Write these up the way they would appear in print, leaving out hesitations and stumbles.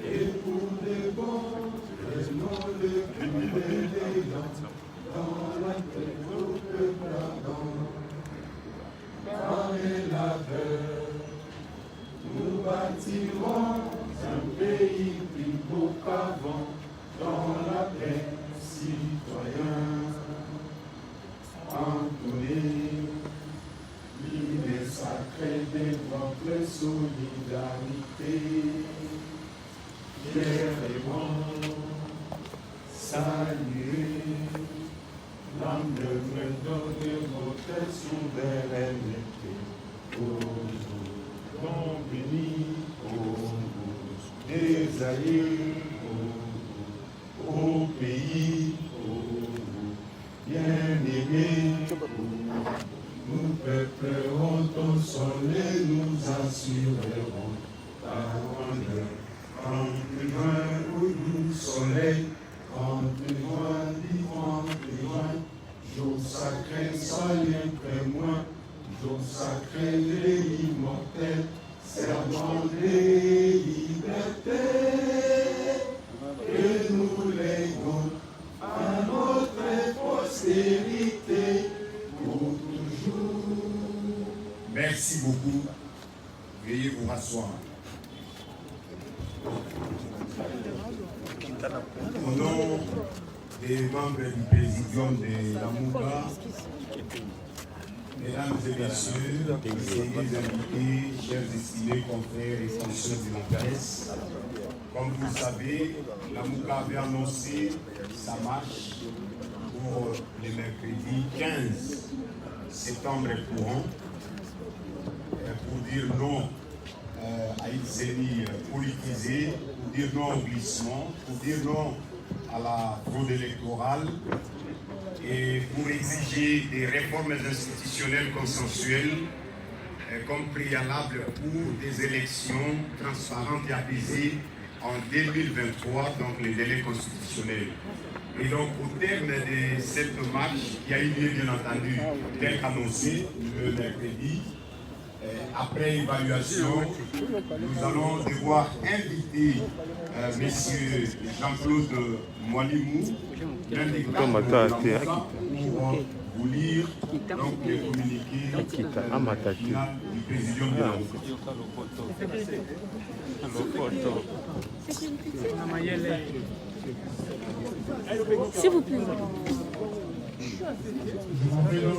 Et pour les bons, prenons le cul de l'élan, dans la tête au peuple ardent. Par la peur, nous bâtirons un pays plus beau qu'avant, dans la paix, citoyen. Entouré, l'idée sacrée de votre solidarité. Fier et bon, saluez l'âme de votre souveraineté. Ô vous, donc bénis, ô vous, des alliés, ô pays, ô vous, bien-aimés, nous peuplерons ton soleil, nous assurerons ta grandeur. Entre-moi, ô doux soleil, entre-moi, vivant, jour sacré, soleil près-moi, jour sacré, l'immortel, serment des libertés, que nous léguons à notre postérité pour toujours. Merci beaucoup. Veuillez vous rasseoir. Au nom des membres du présidium de la MOUCA, mesdames et messieurs, conseillers invités, chers estimés confrères et consoeurs de la presse, comme vous le savez, la MOUCA avait annoncé sa marche pour le mercredi 15 septembre courant pour dire non à une CENI politisée, pour dire non au glissement, pour dire non à la fraude électorale et pour exiger des réformes institutionnelles consensuelles comme préalable pour des élections transparentes et apaisées en 2023, donc les délais constitutionnels. Et donc au terme de cette marche, qui a eu lieu bien entendu tel qu'annoncé le mercredi, après évaluation, nous allons devoir inviter M. Jean-Claude Moualimou, l'un des cadres pour vous lire donc, les communiqués du président de la S'il vous plaît. Je m'en vais donc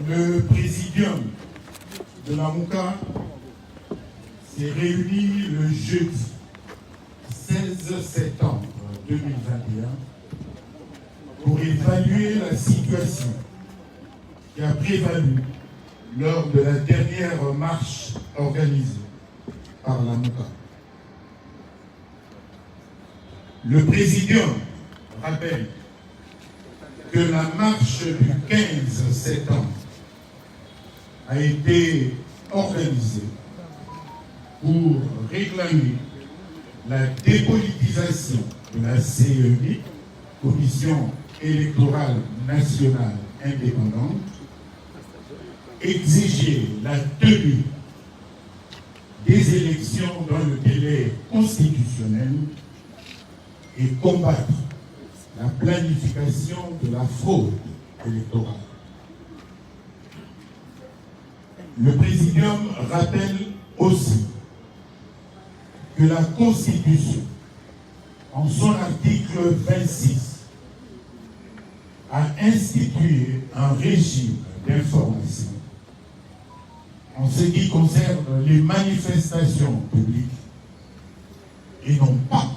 le présidium de la MOUCA s'est réuni le jeudi 16 septembre 2021 pour évaluer la situation qui a prévalu lors de la dernière marche organisée par la MOUCA. Le présidium rappelle que la marche du 15 septembre a été organisée pour réclamer la dépolitisation de la CEI, Commission électorale nationale indépendante, exiger la tenue des élections dans le délai constitutionnel et combattre la planification de la fraude électorale. Le présidium rappelle aussi que la Constitution, en son article 26, a institué un régime d'information en ce qui concerne les manifestations publiques et non pas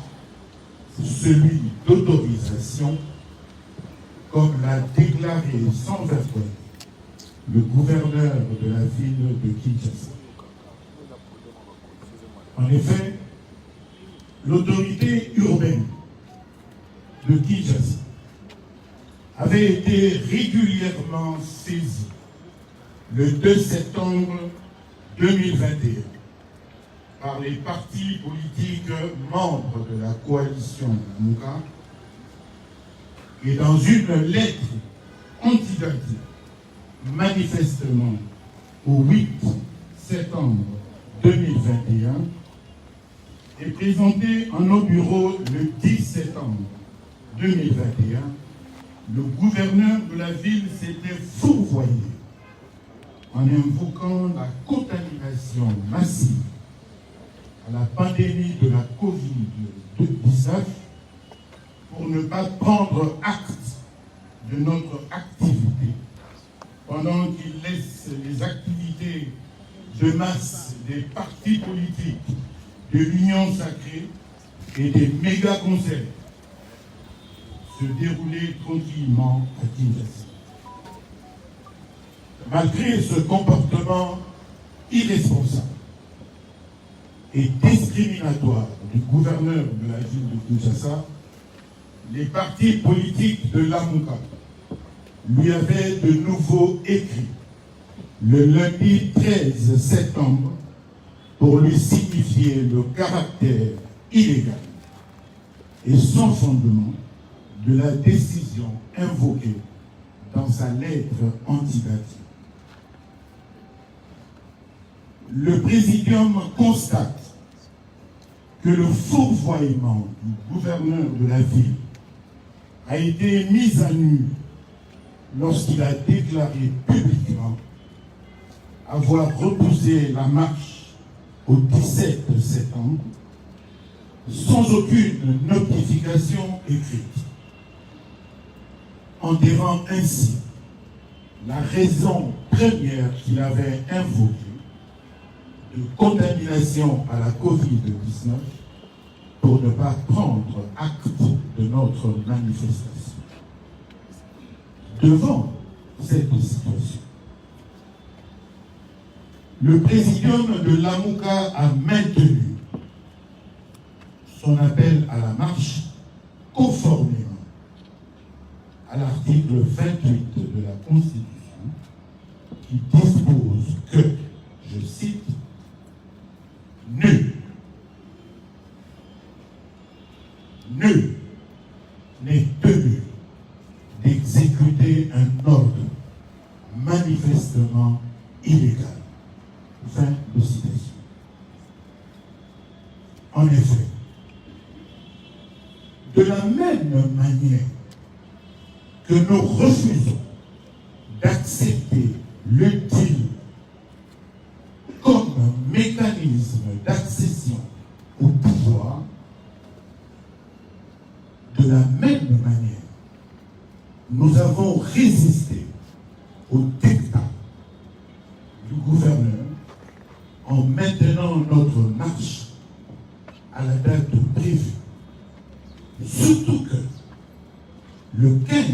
celui d'autorisation, comme l'a déclaré sans vergogne le gouverneur de la ville de Kinshasa. En effet, l'autorité urbaine de Kinshasa avait été régulièrement saisie le 2 septembre 2021 par les partis politiques membres de la coalition Lamuka et dans une lettre antidatée manifestement au 8 septembre 2021 et présentée en nos bureaux le 10 septembre 2021, le gouverneur de la ville s'était fourvoyé en invoquant la contamination massive à la pandémie de la Covid-19 pour ne pas prendre acte de notre activité pendant qu'il laisse les activités de masse des partis politiques, de l'Union sacrée et des méga-concerts se dérouler tranquillement à Kinshasa. Malgré ce comportement irresponsable et discriminatoire du gouverneur de la ville de Kinshasa, les partis politiques de Lamuka lui avaient de nouveau écrit le lundi 13 septembre pour lui signifier le caractère illégal et sans fondement de la décision invoquée dans sa lettre antidative. Le présidium constate que le fourvoiement du gouverneur de la ville a été mis à nu lorsqu'il a déclaré publiquement avoir repoussé la marche au 17 septembre sans aucune notification écrite, enterrant ainsi la raison première qu'il avait invoquée de contamination à la Covid-19 pour ne pas prendre acte de notre manifestation. Devant cette situation, le présidium de Lamuka a maintenu son appel à la marche conformément à l'article 28 de la Constitution qui dispose que, je cite, nul n'est tenu d'exécuter un ordre manifestement illégal. Fin de citation. En effet, de la même manière que nous refusons d'accepter le deal comme un mécanisme d'accession au pouvoir, de la même manière, nous avons résisté au dictat du gouverneur en maintenant notre marche à la date prévue. Surtout que le 15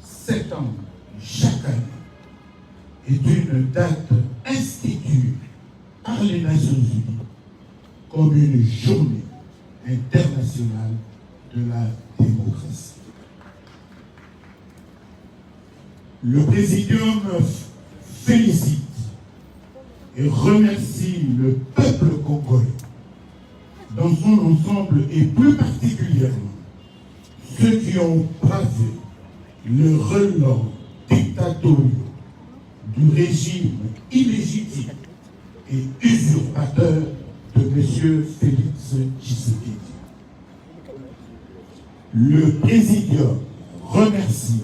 septembre chaque année est une date instituée par les Nations Unies comme une journée internationale de la démocratie. Le présidium félicite et remercie le peuple congolais dans son ensemble et plus particulièrement ceux qui ont bravé le relent dictatorial du régime illégitime et usurpateur de M. Félix Tshisekedi. Le présidium remercie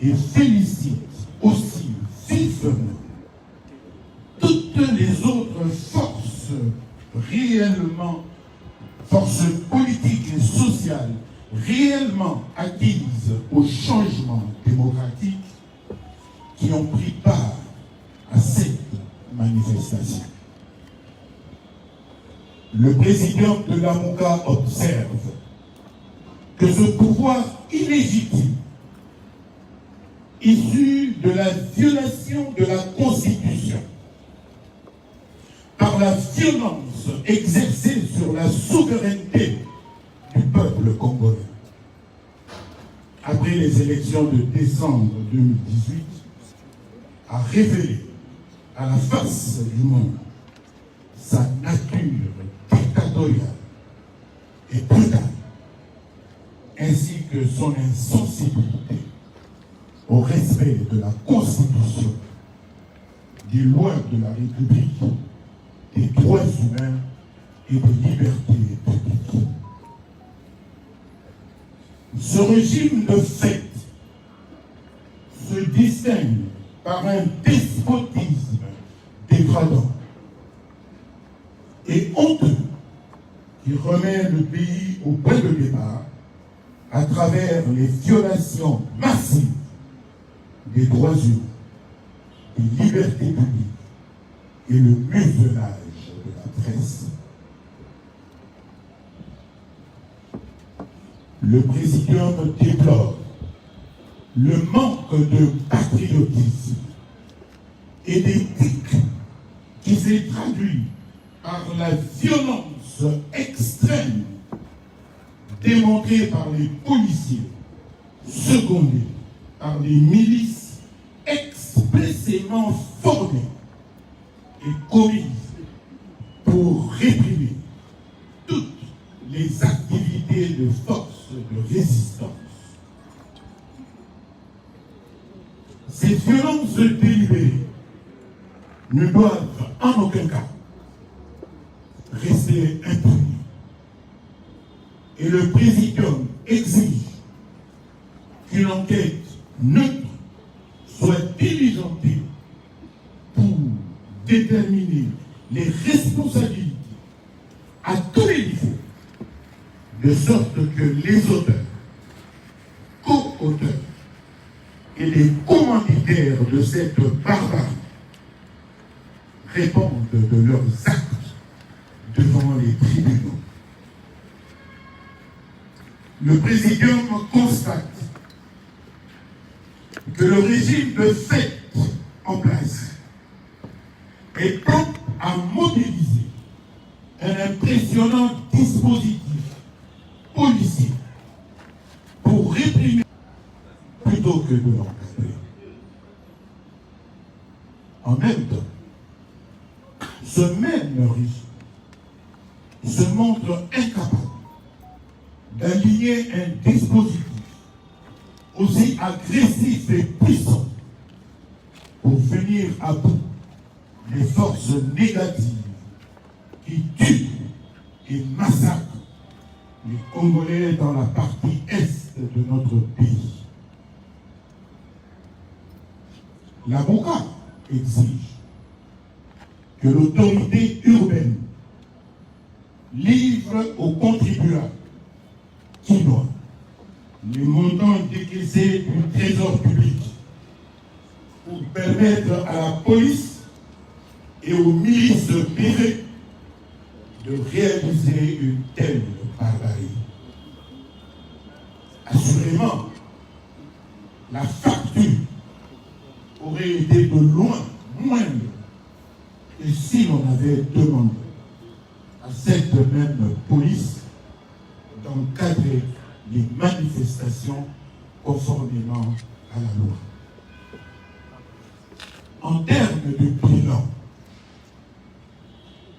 et félicite aussi vivement toutes les autres forces politiques et sociales réellement acquises au changement démocratique qui ont pris part à cette manifestation. Le présidium de Lamuka observe que ce pouvoir illégitime, issu de la violation de la Constitution, par la violence exercée sur la souveraineté du peuple congolais, après les élections de décembre 2018, a révélé à la face du monde sa nature dictatoriale et brutale, ainsi que son insensibilité au respect de la Constitution, des lois de la République, des droits humains et des libertés publiques. Ce régime de fait se distingue par un despotisme dégradant et honteux qui remet le pays au point de départ à travers les violations massives des droits humains, des libertés publiques et le muselage de la presse. Le Présidium déplore le manque de patriotisme et d'éthique qui s'est traduit par la violence extrême démontrée par les policiers, secondés par des milices expressément formées et commises pour réprimer toutes les activités de force de résistance. Ces violences délibérées ne doivent en aucun cas rester impunis. Et le Présidium exige qu'une enquête neutre soit diligentée pour déterminer les responsabilités à tous les niveaux, de sorte que les auteurs, co-auteurs et les commanditaires de cette barbarie répondent de leurs actes devant les tribunaux. Le Présidium constate que le régime de fait en place est prompt à mobiliser un impressionnant dispositif policier pour réprimer plutôt que de l'encadrer. En même temps, ce même régime se montre incapable d'aligner un dispositif aussi agressif et puissant pour venir à bout des forces négatives qui tuent et massacrent les Congolais dans la partie est de notre pays. L'avocat exige que l'autorité urbaine livre aux contribuables chinois les montants décaissés du trésor public pour permettre à la police et aux milices privées de réaliser une telle barbarie. Assurément, la facture aurait été de loin moindre que si l'on avait demandé à cette même police d'encadrer les manifestations conformément à la loi. En termes de bilan,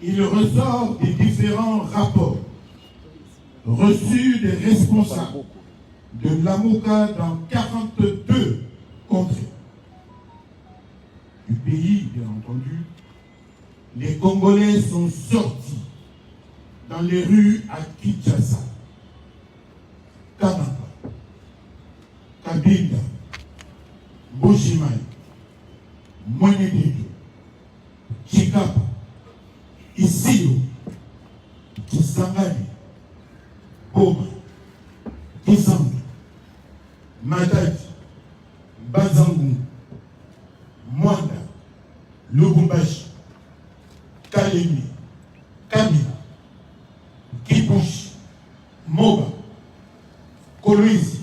il ressort des différents rapports reçus des responsables de l'AMOCA dans 42 contrées du pays, bien entendu. Les Congolais sont sortis dans les rues à Kinshasa, Kananga, Kabinda, Bushimai, Mwenedido, Chikapa, Isio, Kisangani, Boma, Kisanga, Matadi, Bazangu, Mwanda, Lubumbashi, Kalemi, Kamina, Kibushi, Moba, Kolwezi,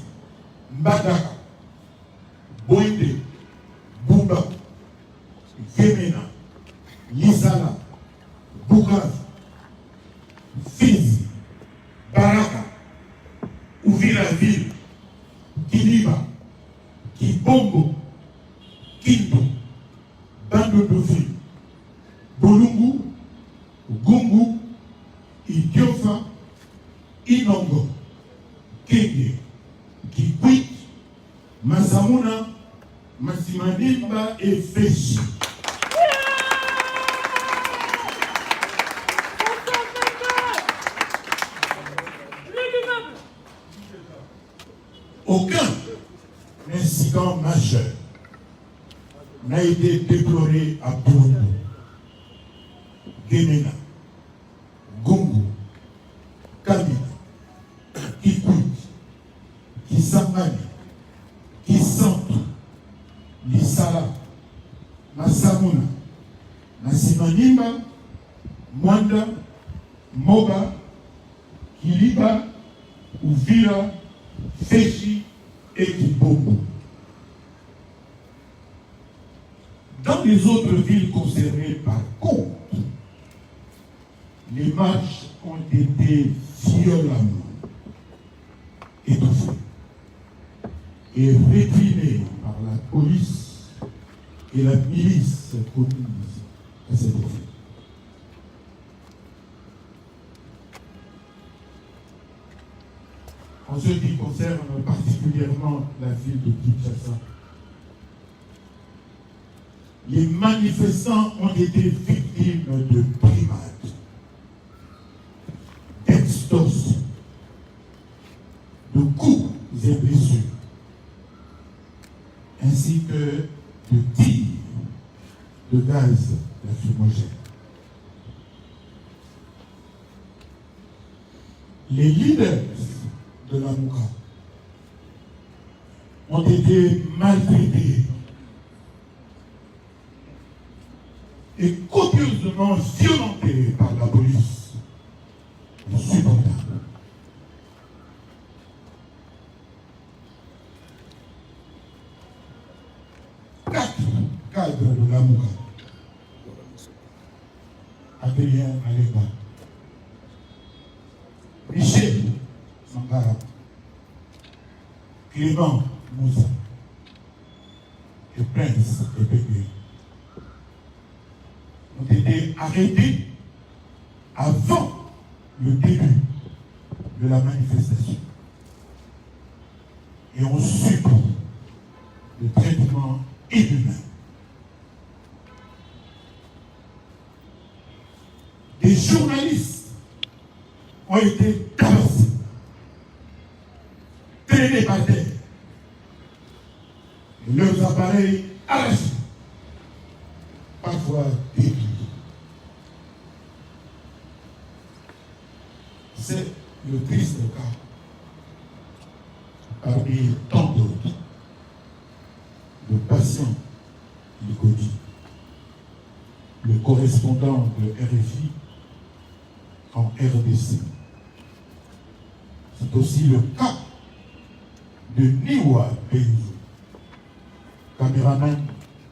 Mbadaka, Boinde, Bumba, Gemena, Lisala, Bukavu, Fizi, Baraka, Uvira-Ville, Kiliba, Kibongo, Kindu, Bandodoville, Samuna, Masimanimba et Féchi. Aucun incident majeur n'a été déploré à Bournou, Guémena, Gungu, Kamina, Kikuit, Kisangani, Kisantu, Lisala, Masamuna, Nasimanimba, Mwanda, Moba, Kiliba, Uvira, Féchi et Kibongo. Dans les autres villes concernées, par contre, les marches ont été violemment étouffées et réprimées par la police et la milice communiste à cet effet. En ce qui concerne particulièrement la ville de Kinshasa, les manifestants ont été victimes de brimades, d'extorsions, de coups et blessures, ainsi que de tirs de gaz lacrymogène. Les leaders de la Mouka ont été maltraités et copieusement violentés par la police. Insupportable. Quatre cadres de la Mouka, Adrien Aleba, Michel Sangara, Clément Moussa et Prince Epeke ont été arrêtés avant le début de la manifestation et ont subi le traitement inhumain. Des journalistes ont été tabassés, traînés par terre, et leurs appareils arrachés, parfois détruits. C'est le triste cas parmi tant d'autres de patients Likodi, le correspondant de RFI en RDC. C'est aussi le cas de Niwa Benzo, caméraman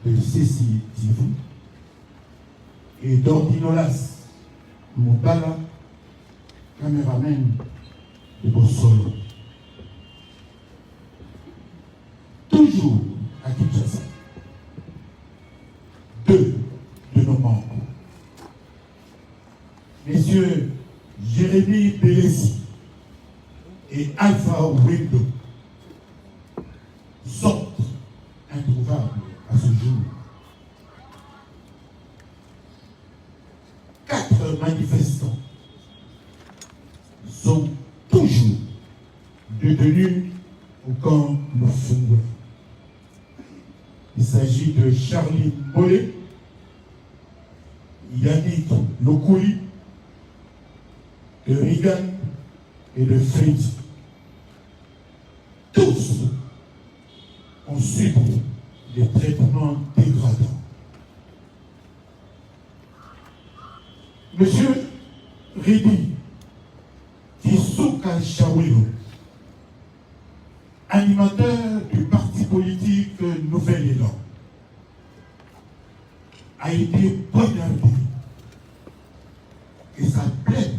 de CCTV, et d'Ordinolas Moubala, caméraman de Bossolo. Toujours à Kinshasa, deux de nos membres, messieurs Jérémy Bélessi et Alpha Wendo, sont introuvables à ce jour. 4 manifestants sont toujours détenus au camp Lufungwe. Il s'agit de Charlie Bolé, Yannick Lokouli, de Regan et de Freddy. Tous ont subi des traitements dégradants. Monsieur Redi Kisuka Shawelo, animateur du parti politique Nouvel Élan, a été poignardé et sa plainte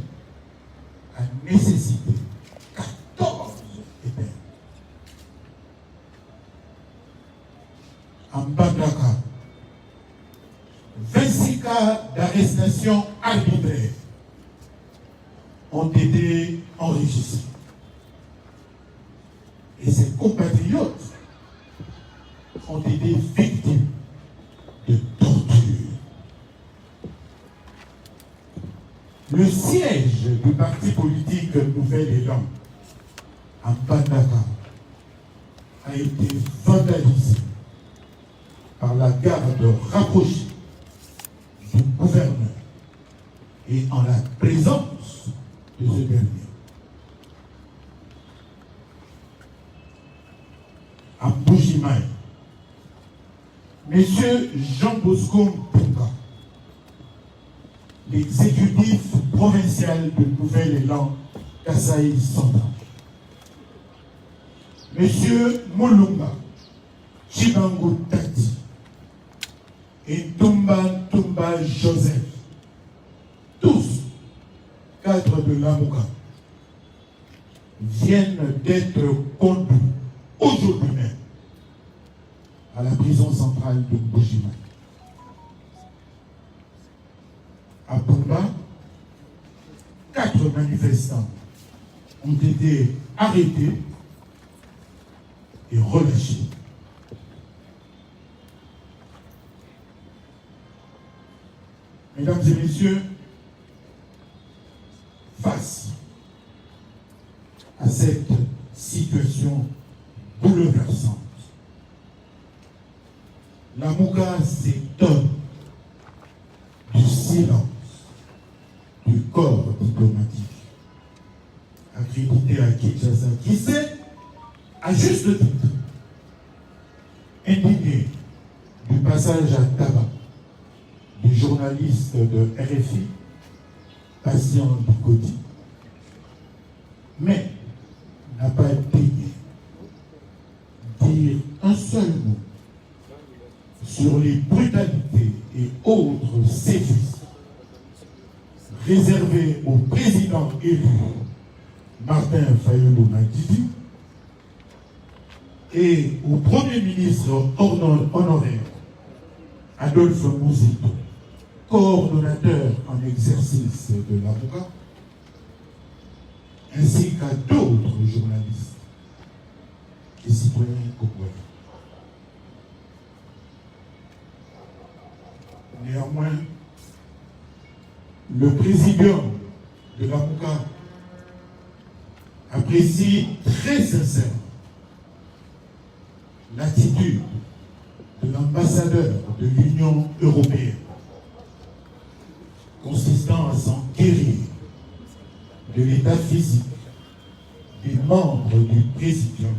a nécessité 14 épées. En Bandaka, 26 cas d'arrestation arbitraire ont été enregistrés. Et ses compatriotes ont été victimes de torture. Le siège du parti politique Nouvel Élan à Mbandaka a été vandalisé par la garde rapprochée du gouverneur et en la présence de ce dernier. À Bougimaï, M. Jean Bosco Mpunga, l'exécutif provincial de Nouvel Élan Kasaï Central, M. Moulunga Chibango Tati et Tumba Joseph, tous cadres de l'Amouka, viennent d'être conduits aujourd'hui même à la prison centrale de Mbujima. À Pumba, 4 manifestants ont été arrêtés et relâchés. Mesdames et messieurs, face à cette situation bouleversante, la Mouka s'étonne du silence du corps diplomatique accrédité à Kinshasa, qui s'est, à juste titre, indigné du passage à tabac du journaliste de RFI, Patient Bikoti, mais n'a pas daigné dire un seul mot sur les brutalités et autres sévices réservés au président élu Martin Fayulu Madidi et au Premier ministre honoraire Adolphe Mouzito, coordonnateur en exercice de l'avocat, ainsi qu'à d'autres journalistes et citoyens congolais. Néanmoins, le président de l'avocat apprécie très sincèrement l'attitude de l'ambassadeur de l'Union européenne, consistant à s'en guérir de l'état physique des membres du présidium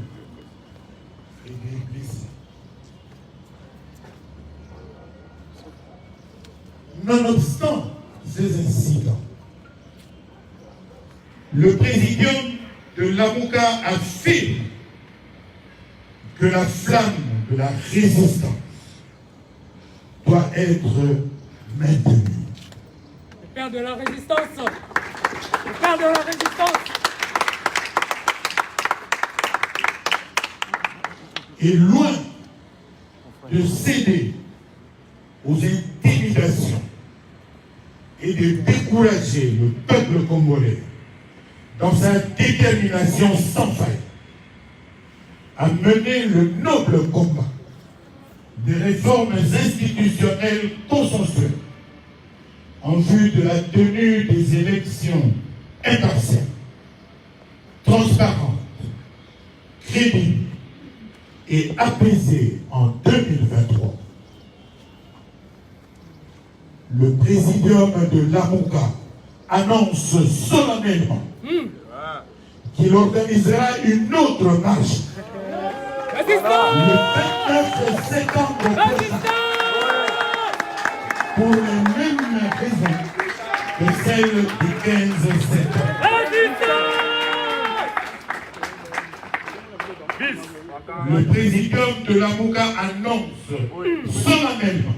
et des blessés. Nonobstant ces incidents, le présidium de l'Amouka affirme que la flamme de la résistance doit être maintenue. Le père de la résistance, le père de la résistance. Et loin de céder aux intimidations et de décourager le peuple congolais dans sa détermination sans faille à mener le noble combat des réformes institutionnelles consensuelles en vue de la tenue des élections impartiales, transparentes, crédibles et apaisées en 2023. Le présidium de l'Amouka annonce solennellement qu'il organisera une autre marche le 29 septembre prochain pour les mêmes raisons que celles du 15 septembre. Le présidium de l'Amouka annonce solennellement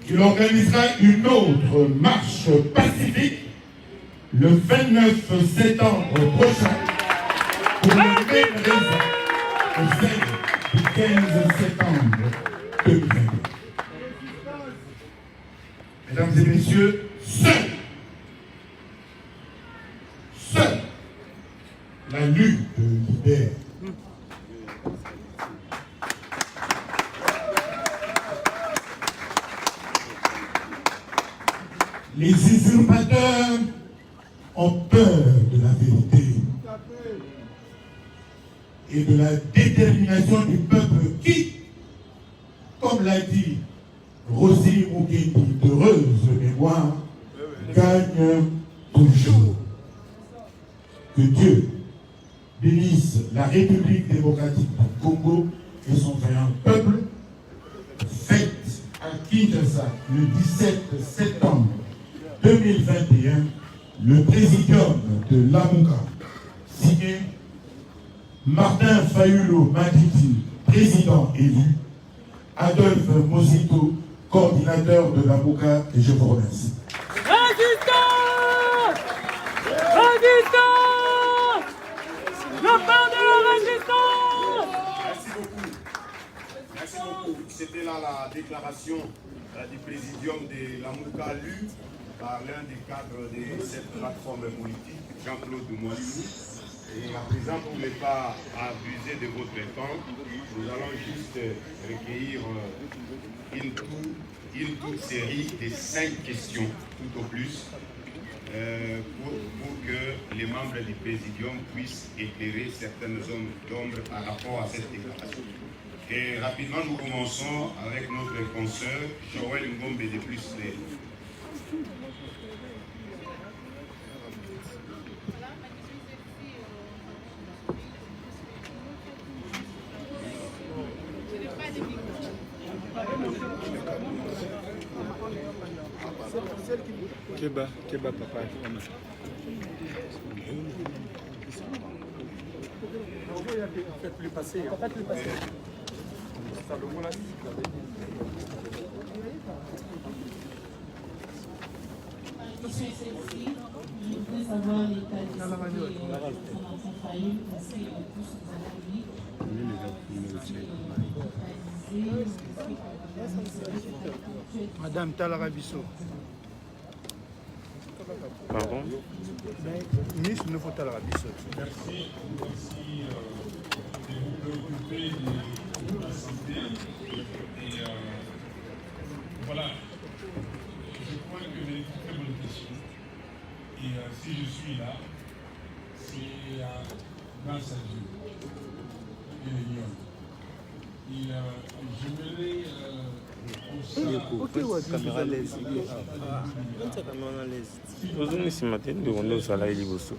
qu'il organisera une autre marche pacifique le 29 septembre prochain pour les mêmes raisons que celles du 15 septembre 2022. Mesdames et messieurs, seule la lutte libère. Les usurpateurs ont peur de la vérité et de la détermination du peuple qui, comme l'a dit Rosie Mukendi, d'heureuse mémoire, gagne toujours. Que Dieu bénisse la République démocratique du Congo et son vaillant peuple. Fête à Kinshasa le 17 septembre 2021, le présidium de Lamuka, signé Martin Fayulu Madidi, président élu, Adolphe Mosito, coordinateur de Lamuka, et je vous remercie. Résistance! Résistance! Le pain de la résistance! Merci beaucoup. Merci beaucoup. C'était là la déclaration du présidium de Lamuka lue par l'un des cadres de cette plateforme politique, Jean-Claude Moualou. Et à présent, pour ne pas abuser de votre temps, nous allons juste recueillir une toute série de 5 questions, tout au plus, pour que les membres du présidium puissent éclairer certaines zones d'ombre par rapport à cette déclaration. Et rapidement, nous commençons avec notre consoeur Joël Ngombe de Plus Clair. Keba papa. Faites-le passer. Faites-le passer. Je voudrais savoir l'état de santé de Saint-Martin Fayulu parce que tout ce que vous avez dit, Madame Talarabiso. Pardon? Ministre de Talarabiso. Merci de vous préoccuper de la santé. Et voilà, je crois que c'est une très bonne question. Et si je suis là, c'est grâce à Dieu. Et j'aimerais ozongi nsima te ndeko nde osala ye liboso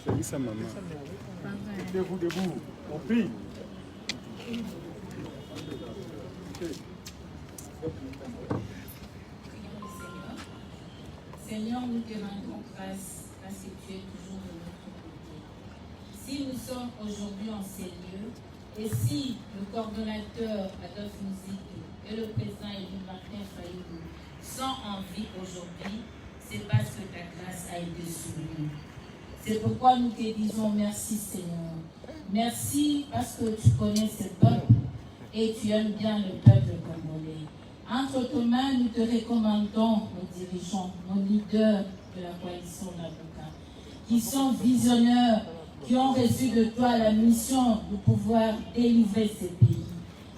Salisa maman. Debout, on prie. Seigneur, nous te rendons grâce parce que tu es toujours de notre côté. Si nous sommes aujourd'hui en ces lieux, et si le coordonnateur Adolphe Mosito et le président élu Martin Fayulu sont en vie aujourd'hui, c'est parce que ta grâce a été sur nous. C'est pourquoi nous te disons merci Seigneur. Merci parce que tu connais ce peuple et tu aimes bien le peuple congolais. Entre tes mains, nous te recommandons nos dirigeants, nos leaders de la coalition Lamuka, qui sont visionnaires, qui ont reçu de toi la mission de pouvoir délivrer ce pays,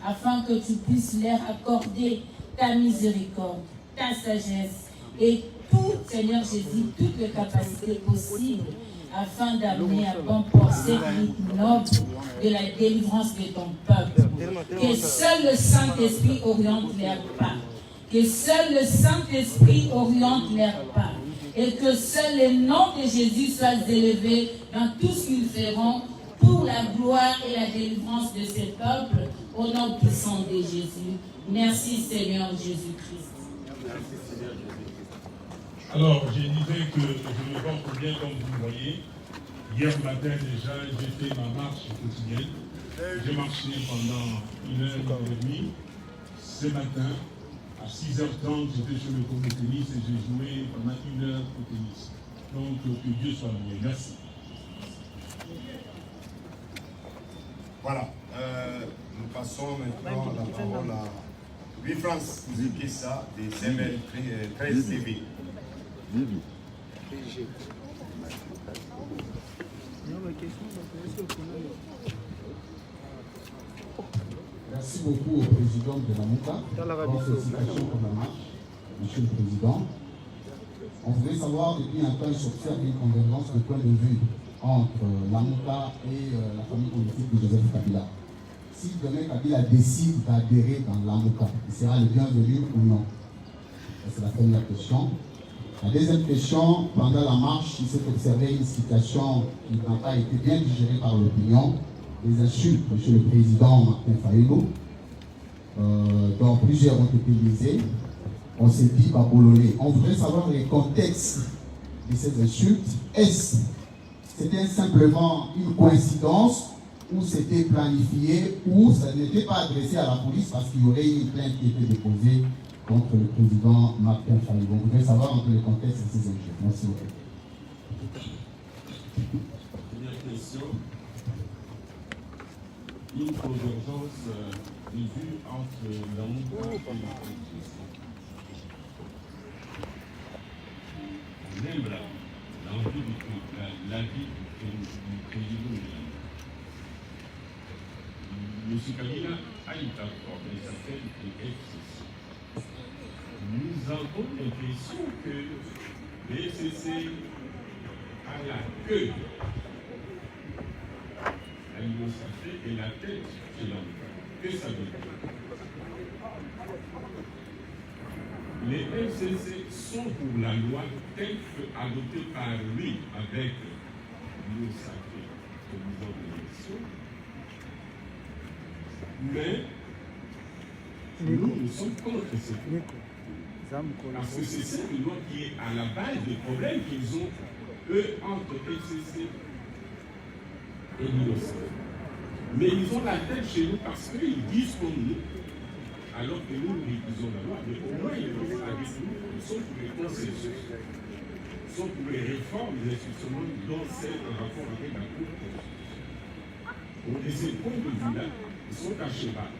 afin que tu puisses leur accorder ta miséricorde, ta sagesse et tout, Seigneur Jésus, toutes les capacités possibles afin d'amener à bon port cette lutte noble de la délivrance de ton peuple. Que seul le Saint-Esprit oriente leurs pas. Que seul le Saint-Esprit oriente leurs pas. Et que seul le nom de Jésus soit élevé dans tout ce qu'ils feront pour la gloire et la délivrance de ce peuple au nom puissant de Jésus. Merci Seigneur Jésus-Christ. Alors, je disais que je me porte bien comme vous le voyez. Hier matin déjà, j'ai fait ma marche quotidienne. J'ai marché pendant 1h30. Ce matin, à 6h30, j'étais sur le court de tennis et j'ai joué pendant 1 heure au tennis. Donc, que Dieu soit loué. Merci. Voilà. Nous passons maintenant la parole à Louis-France Zikessa des ML 13 TV. Merci beaucoup au président de la MOUCA pour félicitations pour la marche, Monsieur le Président. On voulait savoir depuis un temps il s'observe une convergence de points de vue entre la MOUCA et la famille politique de Joseph Kabila. Si demain Kabila décide d'adhérer dans la MOUCA, il sera le bienvenu ou non? C'est la première question. La deuxième question, pendant la marche, il s'est observé une situation qui n'a pas été bien digérée par l'opinion. Les insultes, Monsieur le Président Martin Fayulu, dont plusieurs ont été lisées. On s'est dit Babololé. On voudrait savoir les contextes de ces insultes. C'était simplement une coïncidence ou c'était planifié ou ça n'était pas adressé à la police parce qu'il y aurait une plainte qui était déposée contre le président Martin Fayulu. On voudrait savoir un peu les contextes de ces insultes. Merci beaucoup. Première question. Une convergence de vues entre l'AMOUCA et même l'envie la vie du président. M. Kabila a une plateforme, elle s'appelle le FCC. Nous avons l'impression que le FCC a la queue. Et la tête de l'AMOUCA. Que ça veut dire? Les FCC sont pour la loi telle qu'adoptée par lui avec le sacré commissaire de l'élection. Mais nous sommes contre ce loi. Parce que c'est cette loi qui est à la base des problèmes qu'ils ont, eux, entre FCC et l'IOC. Mais ils ont la tête chez nous parce qu'ils disent comme nous, alors que nous révisons la loi. Mais au moins, ils restent avec nous. Ils sont pour les consensus, ils sont pour les réformes des institutions, dont celles en rapport avec la Cour constitutionnelle. Et ces points de vue-là, ils sont à cheval.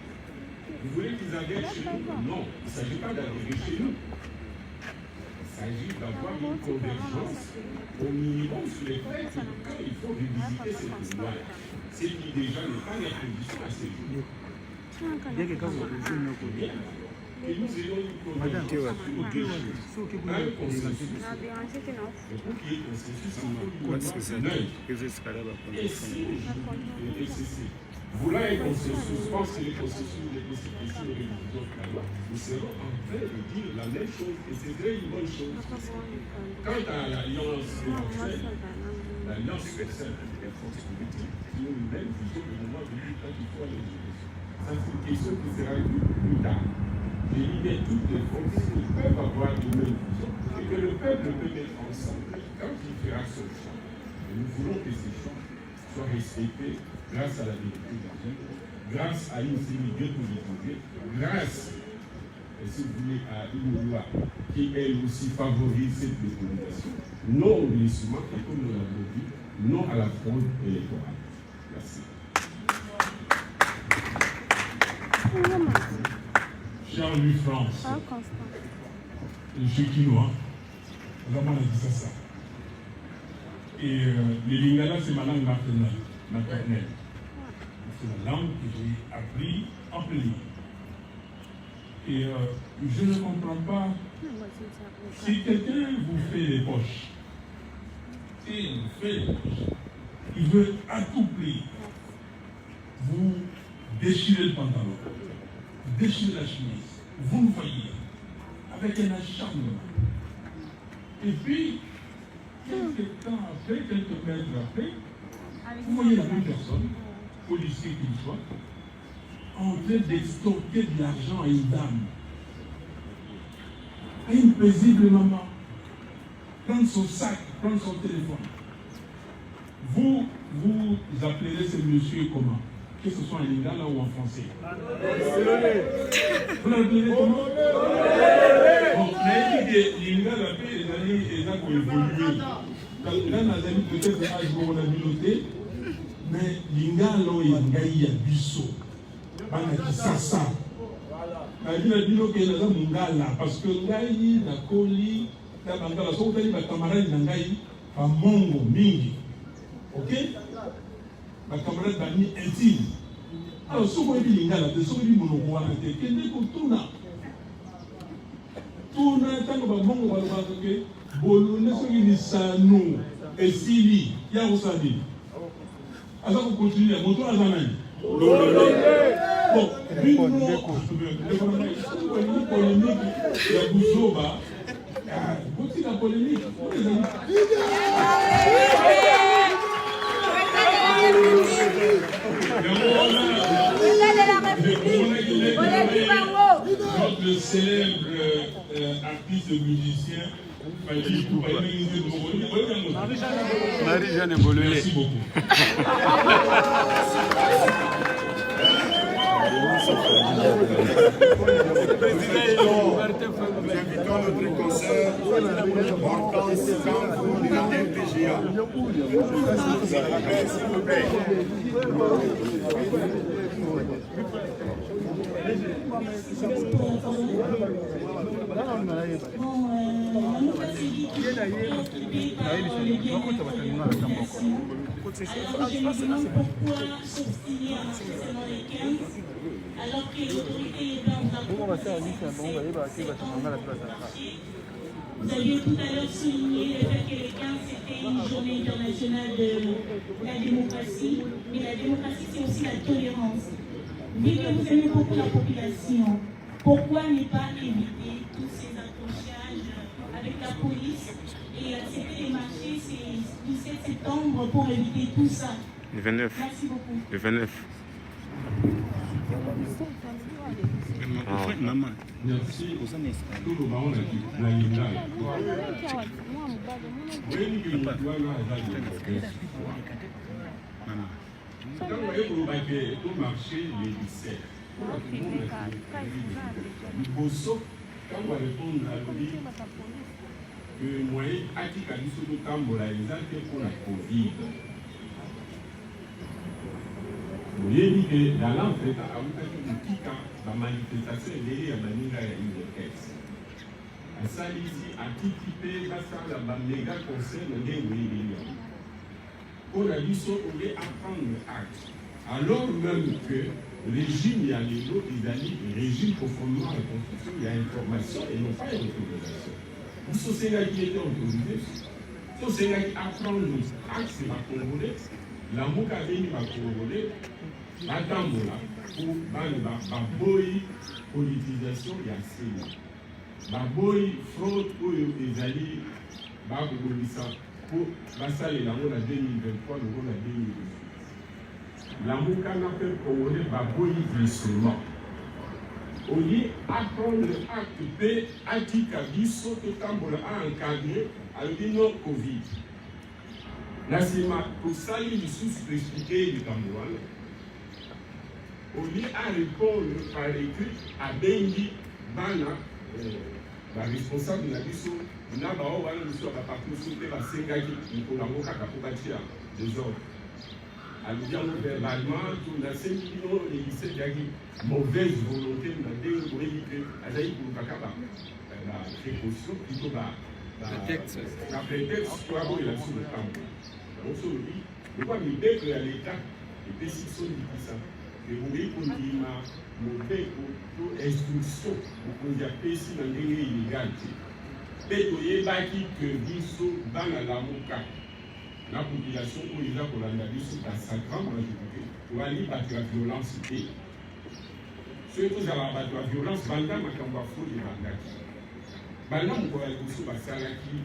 Vous voulez qu'ils adhèrent chez nous? Non, il ne s'agit pas d'adhérer chez nous. Il s'agit d'avoir une convergence au minimum sur les faits que quand il faut revisiter cette loi, c'est qui déjà n'est pas la condition à ce jour. Et nous ayons une convergence sur deux choses. Un consensus. Et pour qu'il y ait consensus, il faut une neutre. Et si le FCC voulant un consensus, je pense que le consensus de constitution et révision de la loi, nous serons en train de dire la même chose et c'est une bonne chose. Quant à l'alliance éventuelle, l'alliance personne des forces politiques qui ont une même vision du moment venu quand il faut aller juger. Ça, c'est une question qui sera plus tard. J'ai l'idée toutes les forces qui peuvent avoir une même vision et que le peuple peut mettre ensemble quand il fera son choix. Et nous voulons que ces choix soient respectés grâce à la vérité de Dieu, grâce à une série politique, grâce, si vous voulez, à une loi qui, elle aussi, favorise cette décolonisation. Non au glissement, et comme nous l'avons dit, non à la fraude électorale. Merci. Cher Louis France, je suis quinois, vraiment on a dit ça. Et le lingala, c'est ma langue maternelle. C'est la langue que j'ai appris en plein. Et je ne comprends pas, si quelqu'un vous fait les poches, il veut à tout prix vous déchirer le pantalon, déchirer la chemise, vous le voyez, avec un acharnement. Et puis, quelques temps après, quelques mètres après, vous voyez la même personne, policier qu'il soit, en train d'extorquer de l'argent à une dame, à une paisible maman, prendre son sac, prendre son téléphone. Vous appellerez ce monsieur comment? Que ce soit en lingala ou en français. Vous l'appellerez comment? Bon, mais il dit lingala, les gens ont évolué. Là, nous avons peut-être âge où on a miloté, mais lingala est ngaïa biso. Sasa. Parce que ngai na koli na bangala so tali ba camarade na ngai Mongo mingi. Ok? Ma camarade Bani intime. Alors, ce qu'on dit, il y a des gens qui disent que Tuna, tant que Mongo va le voir, que Bolone, ce qui dit Sano, et Sili, il y a aussi dit. Alors, on continue, on tourne à Zanan. Bon, polémique, la Bouzoba, la polémique, notre célèbre artiste musicien, Marie-Jeanne Bololé. Merci beaucoup. Nous invitons notre consoeur Hortense Campo de la MPGA. S'il vous plaît. Alors que l'autorité est dans vous aviez tout à l'heure souligné le fait que les 15 c'était une journée internationale de la démocratie, mais la démocratie c'est aussi la tolérance. Vu que vous aimez beaucoup la population, pourquoi ne pas éviter tous ces accrochages avec la police et c'était les marchés, c'est du 7 septembre pour éviter tout ça. Le 29. Merci beaucoup. Le 29. Maman. Merci. Tout le monde a dit la tout marché les 17. Quand on répond à l'objet que moi, à qui a dit tout Tambola, ils ont été pour la Covid. Vous avez dit que dans l'entrée, à la manifestation est derrière la Maninga et une caisse. Ça ici, anticipé, ça la méga concert de l'Église. On a dit ça, on voulait apprendre le acte. Alors même que le régime, il y a les autres, ils ont dit le régime conformément à la Constitution, il y a information et non pas une autorisation. Vous savez ce qui était autorisé. C'est là qui apprend le acte, c'est ma Congolais. La Mouka Beni va Congolais. La Tambola, pour la politisation, il y a CENI. La fraude pour les alliés, pour la salle et la mode à 2023, le monde à 2018. La Mouka n'a pas Congolais, la glissement. Au lieu d'apprendre l'acte P, Atikabiso, que Tambola a encadré à l'union Covid. Là, c'est pour ça qu'il est sous-expliqué du Tambola. Au lieu de répondre par écrit à Bengi Bana, la responsable de la mission, n'a pas oublié de faire la partie sur la Sengaki, pour la Moka Kapobatia, des ordres. À lui dire verbalement, tout la Sengino, les lycées Gagi, mauvaise volonté, de la déouvrir, à Zaï pour le Kakaba. La précaution, plutôt la prétexte, pour avoir la sous le camp. Donc, on dit, mais quoi, mais dès que l'État est décision de ça. Et vous voyez qu'on dit mon père pour instruction, pour qu'on y a ici dans les illégalité. Pétoyer baki que biso dans la Mouka. La population où il a pour la navire dans sa grande majorité, pour aller battre la violence. Ceux qui ont battu la violence, Banda Makamba Fou de Bandaki. Banda Mouka Kousou Basalaki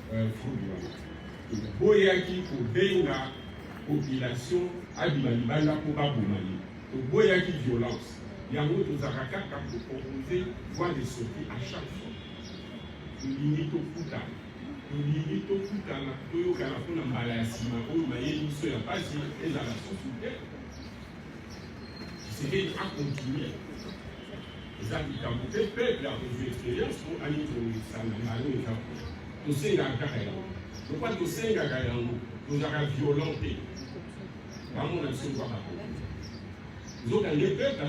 Fou de Bandaki. Boyaki pour Benga population, Abimani Banda pour Baboumani. Au boyaki violence, il y a un autre Zaraka qui a proposé voie de sortie à chaque fois. Il limite au Kouta. Il limite au Kouta, il y a un malasima, il y a une seule base et la société. C'est à continuer. Les habitants du peuple ont une expérience pour aller sur les salles. Nous sommes dans le carré. Nous ne sommes pas nous avons violenté. Dans mon action, nous avons nous avons les peuples à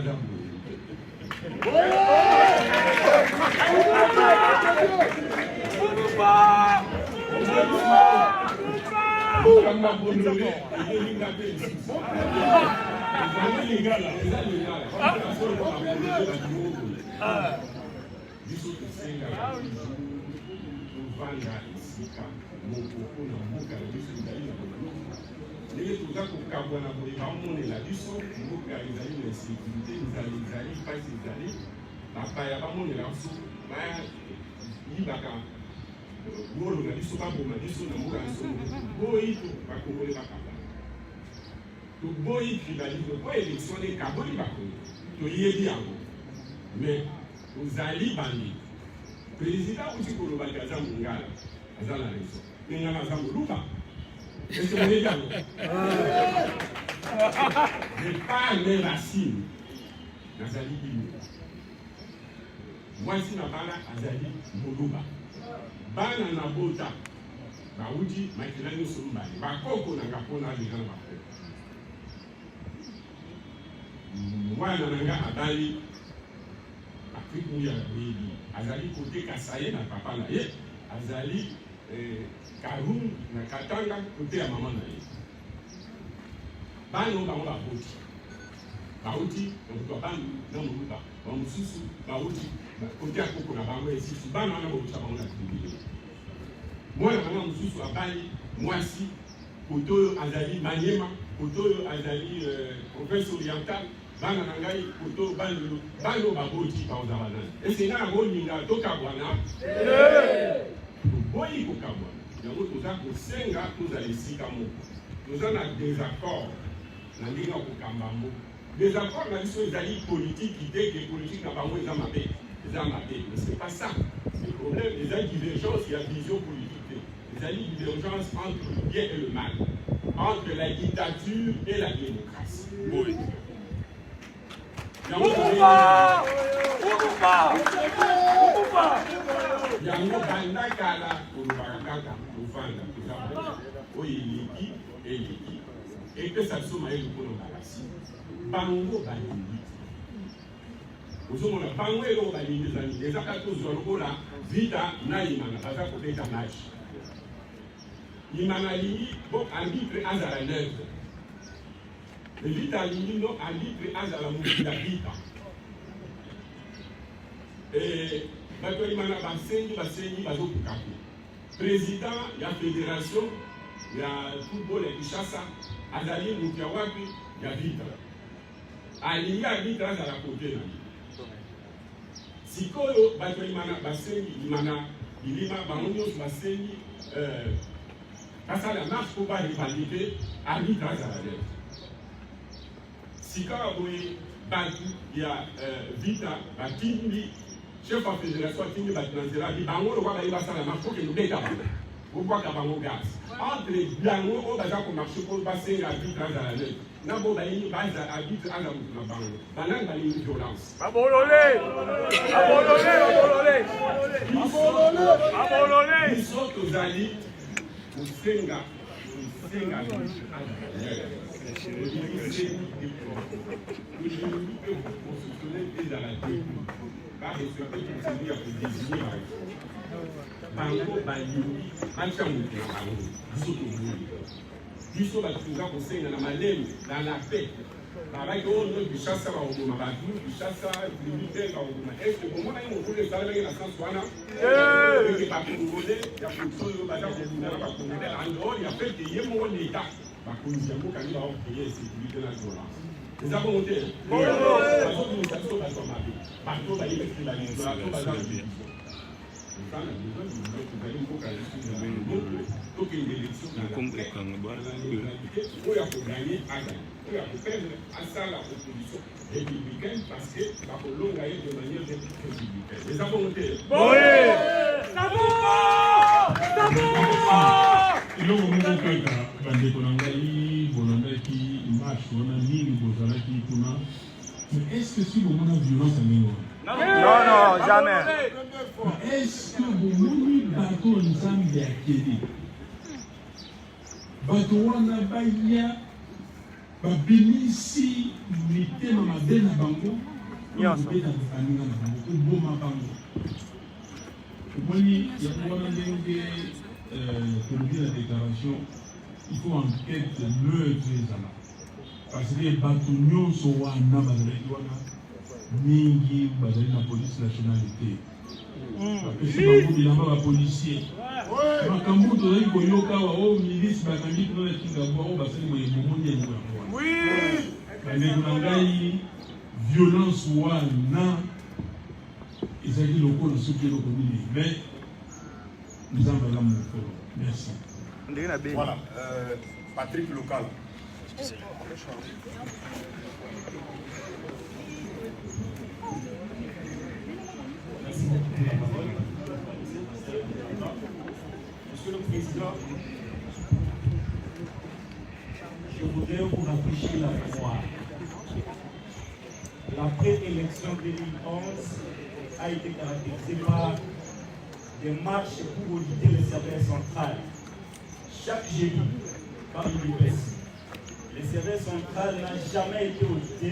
ndenge toza kokabwana boye bamonela biso mboka ezali na insécurité ezali mpasi ezali bapaya bamonela biso bayibaka ngolo na biso baboma biso na mboka na biso boyi bakongole bakabwana toboyi tribalisme po élection nde kaboli bakongole toyebi yango mais ozali bandi président uti kolobaki aza mongala aza na raison ngana aza moluba. Est-ce que vous voyez bien? Je parle des racines. Nazali Inu. Moi, si ma bana, Azali Moluba. Bana Nabota. Baouti, Makilani Sumbali. Bakoko Nagapona, les gens Bako. Moi, Nanga Abali. Afrique Mouya, Azali côté Kasaye, na papa na ye. Azali. Karoun na Katanga côté ya maman na ye bano bango bauti donc bano na moluba bamususu bauti côté ya koko na bango esisi bano wana bauti bango na tribune mwana bana mususu abali mwasi côté oyo azali Maniema côté oyo azali province orientale bana na ngai côté oyo bano baboti baozala nani esenga yango ninga tokabwana boyi kokabwana yango toza kosenga tozala esika moko toza na désaccord na ndenge ya kokamba moko désaccord na biso ezali politiki te ke politiki na bango eza mabe mais c'est pas ça le problème ezali divergence ya vision politique te ezali divergence entre le bien et le mal entre la dictature et la démocratie boyi yango banda kala kolobaka kaka kovanda koza oyo eleki epesa biso mayele mpona bakasi bango balingi ozomona bango eloko balingi ezali ezaka tozwa lokola vita na imana baza kobeta match imana alingi bo arbitre azala neutre vita alingi no arbitre azala mokili ya vita bato imana basengi bazokukaku président ya fédération ya football ya Kinshasa azali moto ya wapi ya vita alingi arbitre azala kote na sikoyo bato imana basengi imana bilima bango nyonso basengi basala marche po barevalide arbitre azala neutre sikoyo boye bato ya vita batindi chef of fédération qui nous va transférer dit bango le roi va ça marche pour que nous bêta pourquoi ka bango gaz entre bango au baza ko marché pour passer la vie dans la lune na bo ba yi ba za arbitre ala na bango banang ba yi violence abololé ils sont aux alliés pour senga bango balingi batia moto na bango biso tomoni biso bato toza kosenga na maleme na la paix babaki oyo Kinshasa baoboma bato Kinshasa tributaire baoboma estce bomona ye mokolo esalamaki na sens wana eke bakongole ya poliso oyo baza kokunda na bakongole en dehors ya fait ke ye moko leta bakonzi ya mboka nde baokeye sécurité na violence eza bongo te bazokomisa biso bato ya mabe bato bayebeki baliso bato baza oyo akoganye aganye oyo akoperdre asala opposition républicaine parce que bakolonga ye de manière républicaine eza bongo te eloko moko kaka bandeko na ngai bolandaki marche wana mingi bozalaki kuna mais est-ce que si bomona violence ya ndenge wana non jamais est-ce que bomoni bato nzambe akeli bato wana baya babimisi mitema mabe na bango kobeta baninga na bango koboma bango omoni yango wana ndenge tolobi na déclaration il faut enquête neutre ezala. Parce que les bâtonniers sont wana bazalaki wana mingi bazali na police nationalité. Bapesi bango bilamba bapolisier. Makambo tozali koyoka o milice bakangi kuna na kinga bao basali boye bomoni yango yango. Bandeko na ngai violence wana ezali lokola soki eloko nini mais nous en voilà mon frère. Merci. Voilà, Patrick Local. Monsieur le Président, je voudrais vous rafraîchir la mémoire. La préélection 2011 a été caractérisée par des marches pour auditer le service central. Chaque jeudi, par l'UPS, le service central n'a jamais été audité,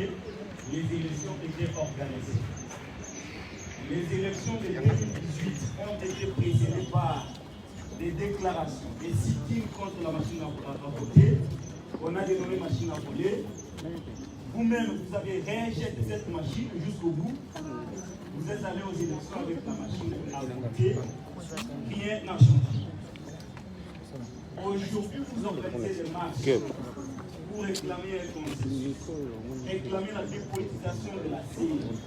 les élections étaient organisées. Les élections de 2018 ont été précédées par des déclarations, des sit-ins contre la machine à voter. On a dénommé machine à voler. Vous-même, vous avez rejeté cette machine jusqu'au bout. Vous êtes allé aux élections avec la machine à voter. Rien n'a changé. Aujourd'hui, vous organisez des marches pour réclamer un consensus, réclamer la dépolitisation de la CENI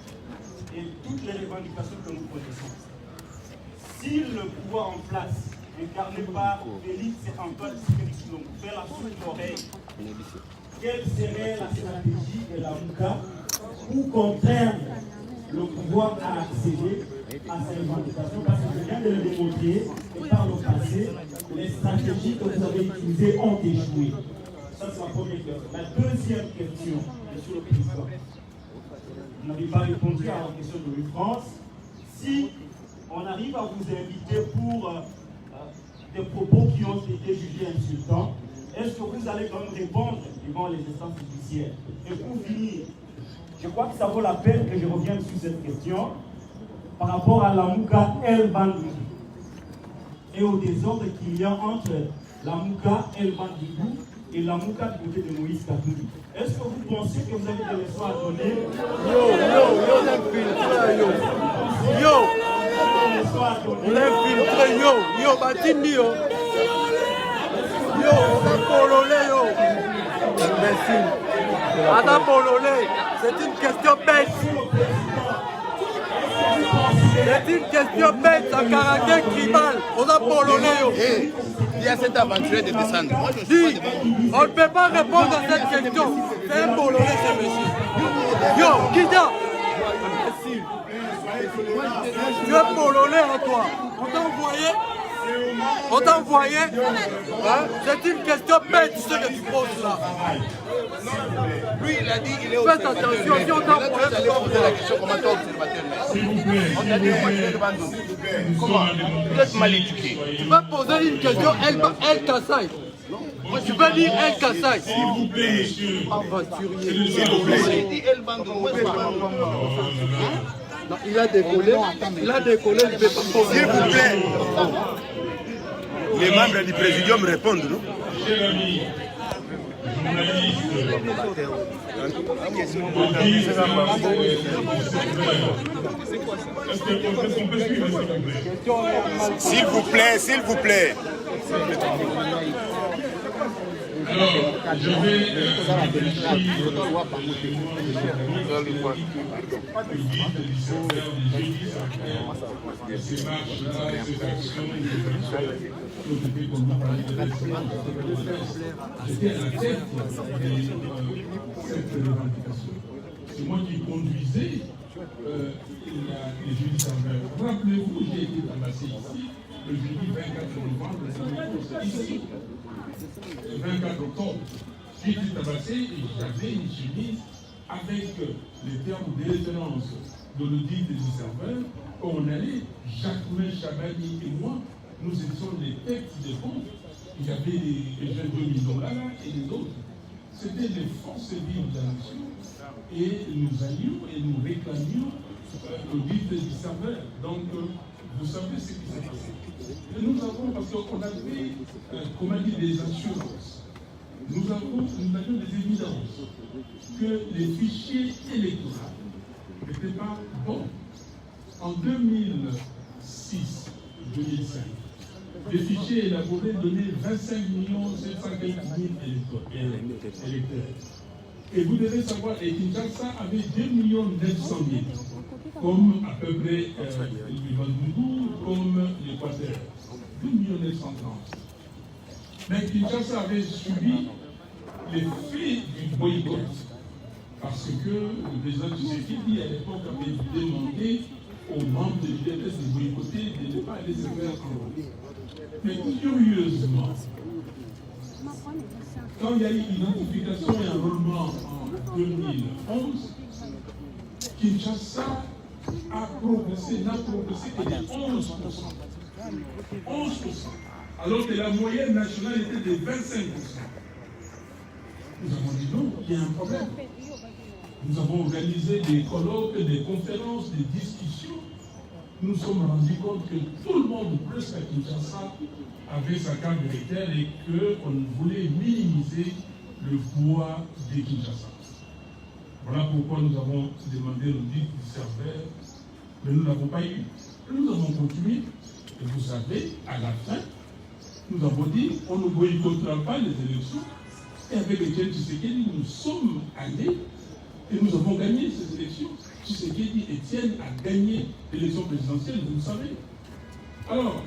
et toutes les revendications que nous connaissons. Si le pouvoir en place, incarné par Félix Antoine Tshisekedi Tshilombo, fait la sourde oreille, quelle serait la stratégie de la MUCA pour contraindre le pouvoir à accéder à ces revendications? Parce que je viens de le démontrer, et par le passé, les stratégies que vous avez utilisées ont échoué. Ça, c'est la première question. La deuxième question, Monsieur le Président, vous n'avez pas répondu à la question de France. Si on arrive à vous inviter pour des propos qui ont été jugés insultants, est-ce que vous allez quand même répondre devant les instances judiciaires? Et pour finir, je crois que ça vaut la peine que je revienne sur cette question par rapport à la MUCA El Bandundu et au désordre qu'il y a entre la MUCA El Bandundu et la MUCA du côté de Moïse Katumbi. Est-ce que vous pensez que vous avez des leçons à donner? On l'infiltre, yo, Batimi, yo, on a pololé, yo. Imbécile. Adam Pololé, c'est une question bête. C'est une question bête, un caractère tribal. On a Pololé, yo. Il y a cet aventurier de descendre. Moi, je dis, on ne peut pas répondre à cette question. C'est un Pololé, ce monsieur. Yo, Guida. Tu es polonais en toi. On t'a envoyé. Hein? C'est une question bête ce que tu poses là. Lui, il a dit qu'il est au faites attention, si on t'a envoyé, tu allais poser la question comment tu es observateur. On t'a dit moi je vais demander. Comment? Vous êtes mal éduqué. Tu vas poser une question, elle Kassai. Tu vas dire El Kassai. S'il vous plaît, monsieur. Aventurier. S'il vous plaît. Il dit El Bandou. Non, il a décollé, il ne peut pas poser. S'il vous plaît. Les membres du présidium répondent, non? Cher ami, S'il vous plaît, s'il vous plaît. Alors, je vais réfléchir le guide du secteur des jeudis après ces marches-là, ces actions, j'étais à la tête de cette revendication. C'est moi qui conduisais les jeudis serveurs. Rappelez-vous, j'ai été tabassé ici le jeudi 24 novembre, ici. Le 24 octobre, j'ai été tabassé et j'avais une chemise avec les termes de référence de l'audit des serveurs. On allait, Jacquemin, Chabani et moi, nous étions les têtes de compte. Il y avait les jeunes de Midola et les autres. C'était les forces vives de la nation. Et nous allions et nous réclamions l'audit des serveurs. Donc, Vous savez ce qui s'est passé. Et nous avons, parce qu'on avait, comment dire, des assurances. Nous avions des évidences que les fichiers électoraux n'étaient pas bons. En 2006-2005, les fichiers élaborés donnaient 25 740 000 électeurs. Et vous devez savoir, et Kinshasa avait 2 900 000, comme à peu près le Bandundu, comme l'Équateur. 2 930 000. Mais Kinshasa avait subi l'effet du boycott. Parce que le président Tshisekedi à l'époque avait demandé aux membres de l'UDPS de boycotter, de ne pas aller se faire enrôler. Mais curieusement, quand il y a eu identification et enrôlement en 2011, Kinshasa n'a progressé que de 11%. 11%. Alors que la moyenne nationale était de 25%. Nous avons dit non, il y a un problème. Nous avons organisé des colloques, des conférences, des discussions. Nous nous sommes rendus compte que tout le monde, presque à Kinshasa, avait sa carte d'électeur et qu'on voulait minimiser le poids de Kinshasa. Voilà pourquoi nous avons demandé l'audit du serveur, mais nous n'avons pas eu. Nous avons continué, et vous savez, à la fin, nous avons dit on ne boycottera pas les élections. Et avec Etienne Tshisekedi, nous sommes allés et nous avons gagné ces élections. Tshisekedi, Etienne a gagné l'élection présidentielle, vous le savez. Alors,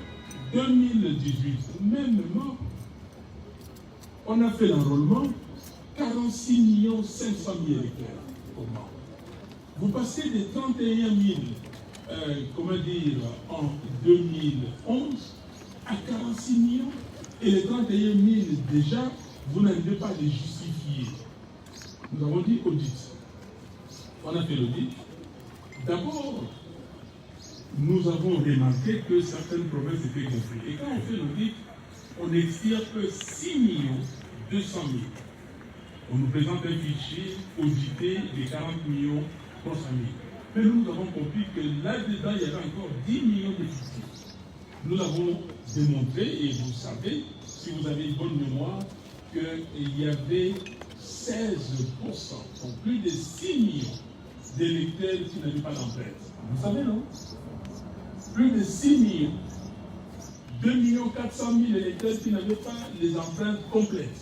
2018, même on a fait l'enrôlement, 46 500 000 électeurs au Mali. Vous passez des 31 000, en 2011 à 46 millions. Et les 31 000 déjà, vous n'arrivez pas à les justifier. Nous avons dit audit. On a fait l'audit. D'abord, nous avons remarqué que certaines provinces étaient gonflées. Et quand on fait l'audit, on expire que 6 200 000. On nous présente un fichier audité de 40 300 000. Mais nous avons compris que là-dedans, il y avait encore 10 millions de fictifs. Nous l'avons démontré, et vous savez, si vous avez une bonne mémoire, qu'il y avait 16%, donc plus de 6 millions d'électeurs qui n'avaient pas d'empreinte. Vous savez, non? Plus de 6 millions. 2 400 000 électeurs qui n'avaient pas les empreintes complètes.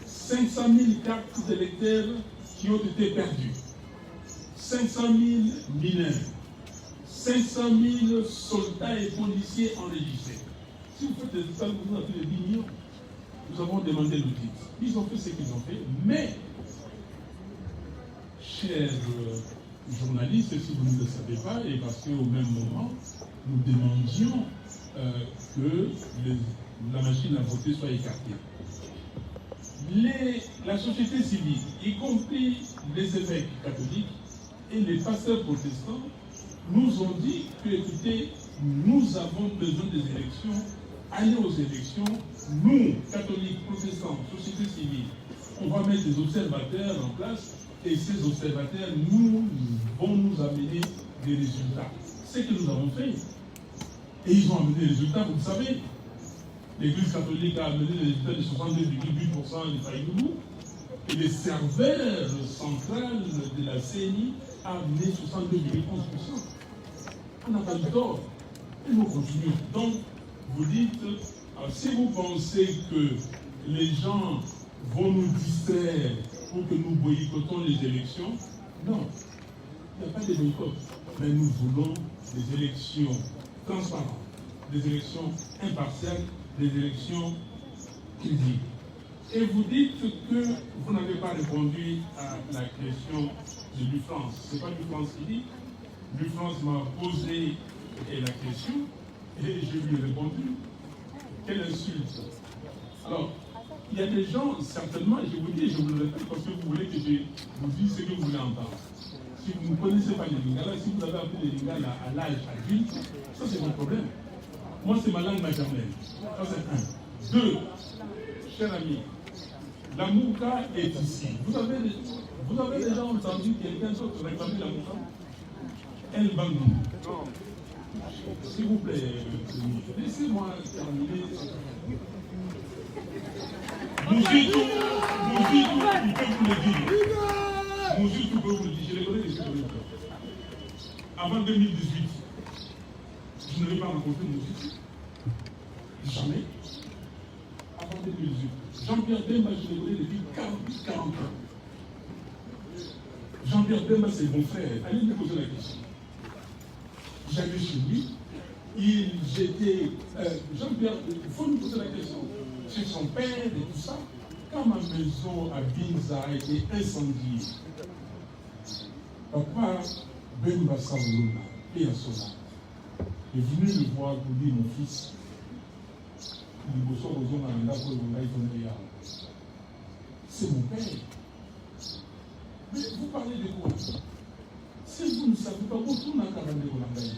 500 000 cartes d'électeurs qui ont été perdues. 500 000 mineurs. 500 000 soldats et policiers enregistrés. Si vous faites des états, vous avez plus de 10 millions. Nous avons demandé l'audit. Ils ont fait ce qu'ils ont fait, mais, chers journalistes, si vous ne le savez pas, et parce qu'au même moment, nous demandions que la machine à voter soit écartée. La société civile, y compris les évêques catholiques et les pasteurs protestants, nous ont dit que, écoutez, nous avons besoin des élections, allez aux élections, nous, catholiques, protestants, société civile, on va mettre des observateurs en place et ces observateurs vont nous amener des résultats. C'est ce que nous avons fait. Et ils ont amené des résultats, vous le savez. L'Église catholique a amené les résultats de 62,8% du Faïdoubou. Et le serveur central de la CNI a amené 62,11%. On n'a pas eu tort. Et nous continuons. Donc, vous dites, si vous pensez que les gens vont nous distraire pour que nous boycottons les élections, non. Il n'y a pas de boycott. Mais nous voulons des élections transparentes, des élections impartiales, des élections crédibles. Et vous dites que vous n'avez pas répondu à la question de Lufrance. Ce n'est pas Lufrance qui dit. Lufrance m'a posé la question et je lui ai répondu. Quelle insulte! Alors, il y a des gens, certainement, et je vous dis, je vous le répète parce que vous voulez que je vous dise ce que vous voulez entendre. Si vous ne connaissez pas les Lingala, si vous avez appris les Lingala à l'âge adulte, ça c'est votre problème. Moi, c'est ma langue maternelle. Ça c'est un. Deux, cher ami, la Mouka est ici. Vous avez déjà entendu quelqu'un d'autre réclamer la Mouka? Elle Bandundu. S'il vous plaît, laissez-moi terminer. Mouzidou, il peut vous le dire. Mouzidou peut vous le dire, je les connais les choses. Avant 2018, je n'avais pas rencontré Mouzidou. Jamais. Avant 2018. Jean-Pierre Bemba, je le connais depuis 40 ans. Jean-Pierre Bemba, c'est mon frère. Allez me poser la question. J'allais chez lui. J'étais. Jean-Pierre, il faut nous poser la question. Chez son père et tout ça. Quand ma maison à Binza a été incendiée, papa Bemba Saoulona, et à son âme, est venu le voir pour dire mon fils. C'est mon père. Mais vous parlez de quoi? Si vous ne savez pas, vous tournez à Karande Kolangaï.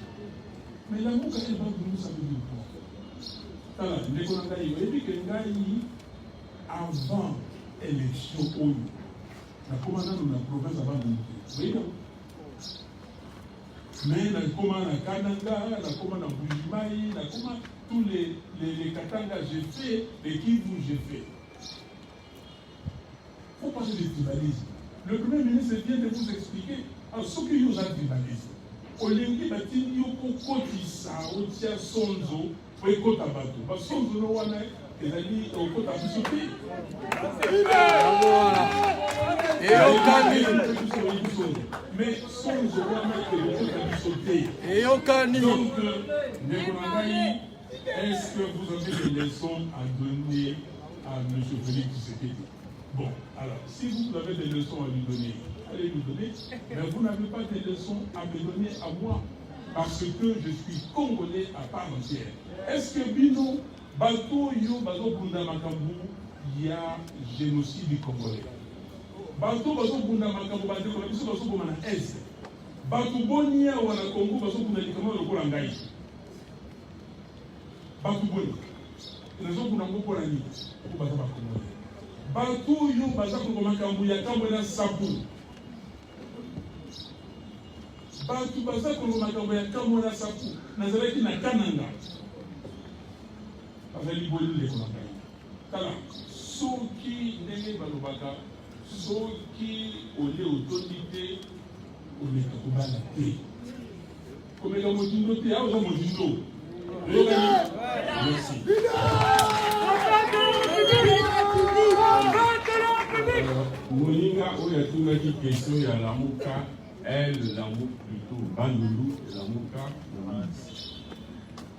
Mais l'amour qu'elle va vous savez de quoi? Alors, les Kolangaï, vous avez dit que avant l'élection, la commandante de la province avant de monter. Mais la commande à Kananga, la commande à Boujimaï, la commande tous les Katanga j'ai fait, les Kivu j'ai fait. Il faut passer des tribalismes. Le Premier ministre vient de vous expliquer ce qu'il y a un tribalisme. Olingi batini yoko kotisa otia sonzo po ekota bato. Ba sonzo no wana ezali okota biso te. Mais sonzo wana ekota biso te. Donc, Nekonangai, est-ce que vous avez des leçons à donner à M. Félix Tshisekedi? Bon, alors, si vous avez des leçons à lui donner, allez lui donner, mais vous n'avez pas des leçons à me donner à moi, parce que je suis congolais à part entière. Est-ce que Bino, Bato Yo, Bato Bunda Makambu, il y a génocide du Congolais? Bato Bunda Makambu, Bato Bunda Est. Bato Bonia ou la Congo, Bato Bunda Makambu, le Kolangaï. Bato Bonia. Les gens Bunda Makambu, Bato Makambu. Bato Yo, Bato Makambu, il y a Kamwena Sabu. Bato baza Makambu, il y a Kamwena Sabu. Nazareki na Kananga. Azali Boli le Kolangaï. Kala, Soki Nene Balobaka, Soki Ole Autorité, Ole Kakubala Te. Comme il y a Modindo Te, il y a Modindo. Merci. Moninga, où il y a tout le question, il y a Lamuka, elle, Lamuka plutôt, Bandulu, Lamuka, Moïse.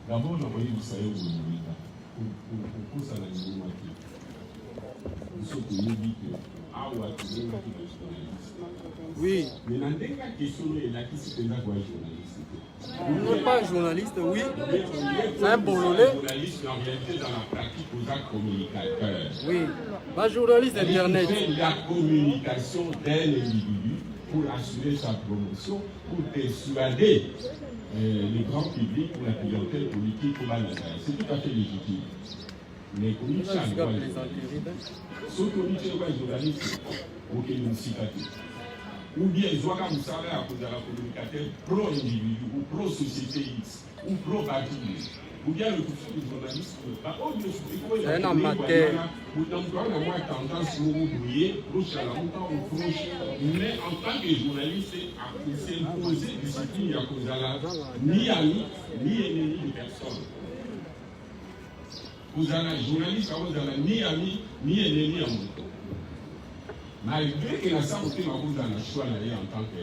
D'abord, on a envoyé du Sahel au Moninga, pour ça, la niveau maquille. Nous sommes dit que, ah, ouais, tu veux maquille de journaliste. Oui. Mais dans des cas, question, il y a qui s'est fait quoi journaliste? Vous n'êtes pas journaliste, oui. C'est un Bololais. Journaliste, en réalité, dans la pratique, aux actes communicateurs. Oui. Pas journaliste internet. Il fait la communication d'un individu pour assurer sa promotion, pour persuader le grand public, pour la clientèle politique, pour la nation. C'est tout à fait légitime. Mais comme il s'agit de ce que journaliste, auquel nous citons. Ou bien ils ont un salaire à cause de la communicateur pro-individu ou pro-société X ou pro-parti. Ou bien le journaliste, c'est un amateur. Vous avez moins tendance à vous brouiller, proche à la montagne ou proche. Mais en tant que journaliste, c'est imposé discipline à cause de la ni ami, ni ennemi de personne. Vous avez journaliste à cause de la ni ami, ni ennemi à mon. Malgré que la santé m'a vous dans la choix en tant que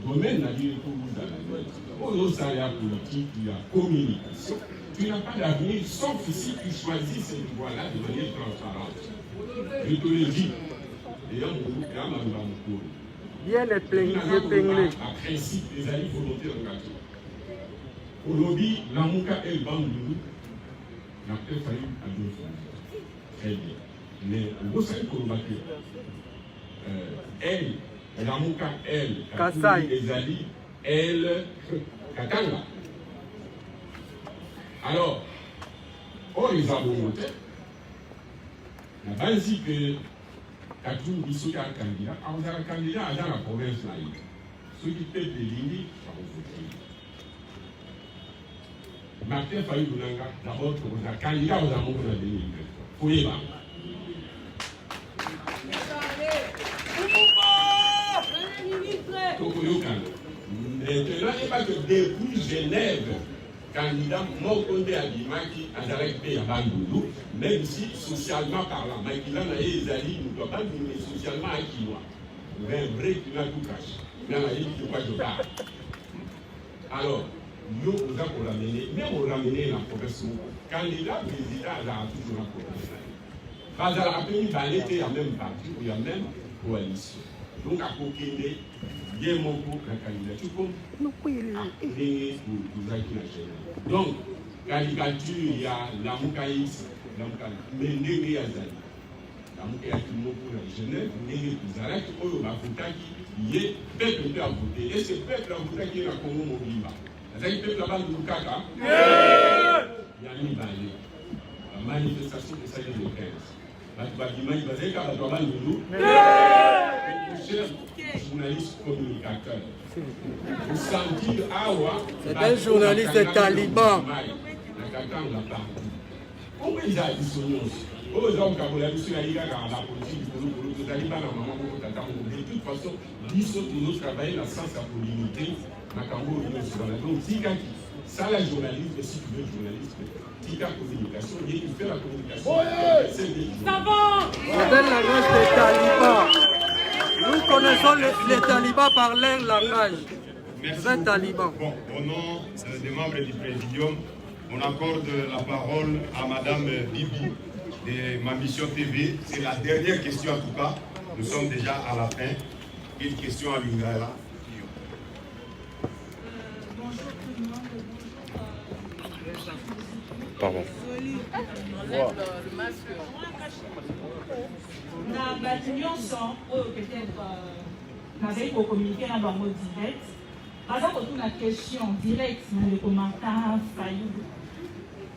domaine n'a dit que vous dans la salaire politique, il y a communication. Tu n'as pas d'avenir sauf si tu choisis cette voie-là de manière transparente. Je te le dis. D'ailleurs, bien épinglé. À principe, les alliés volontaires engagés. Aujourd'hui, Lamuka et Bandou n'a peut-être fallu à deux fois. Très bien. Mais vous savez qu'on va dire. Elle, Lamuka, elle, Kasai, les alliés, elle, Katanga. Alors, on les a monté. La base dit que Katou dit qu'il y a un candidat. Alors, il y a un candidat dans la province là. Ceux qui peuvent les lignes, ça va voter. Martin Fayou Boulanga, d'abord, pour un candidat aux amours de la 2020. Foyez-vous. Maintenant, il n'y a pas que depuis Genève, candidat Mokonde Abimaki a arrêté à Bangoulou, même si socialement parlant, Makila n'a ezali, nous ne doit pas dire socialement à Kinois. Mais un vrai qui n'a tout caché. Là, il dit de quoi je parle. Alors, nous, on a ramené, même on a ramené la province, candidat président a toujours la province. Pas à la peine, il était à même parti, il y a même coalition. Donc, à Kokende, il y a mon groupe, la candidature, comme après, vous avez la donc, candidature, il y a la Moukaïs, mais Néné Azali. La Moukaïs, pour la Genève, Néné Kuzarek, où la Foutaki, il y a peuple à voter. Et ce peuple à voter qui est la Congo Mobimba. Vous avez peuple là-bas de Moukaka. Il y a une balle. La manifestation de ça, il y a le 15. Journaliste communicateur. Vous sentir c'est un journaliste taliban. Comment ils additionnent? Aux hommes qui ont la politique, les talibans, de toute façon, nous travaillons la sens à l'unité. Donc, ça, la journaliste, si tu veux journaliste, Tika communication, il fait la communication. Ça va! C'est la langage des talibans. Nous connaissons les talibans par leur langage. Merci. Talibans. Bon, au nom des membres du Présidium, on accorde la parole à Madame Bibi de Ma Mission TV. C'est la dernière question en tout cas. Nous sommes déjà à la fin. Une question à Lingala. Pardon. Na bato nyonso oyo peut-être nazali kokommunike na bango direct baza kotuna question direct na ndeko Martin Fayulu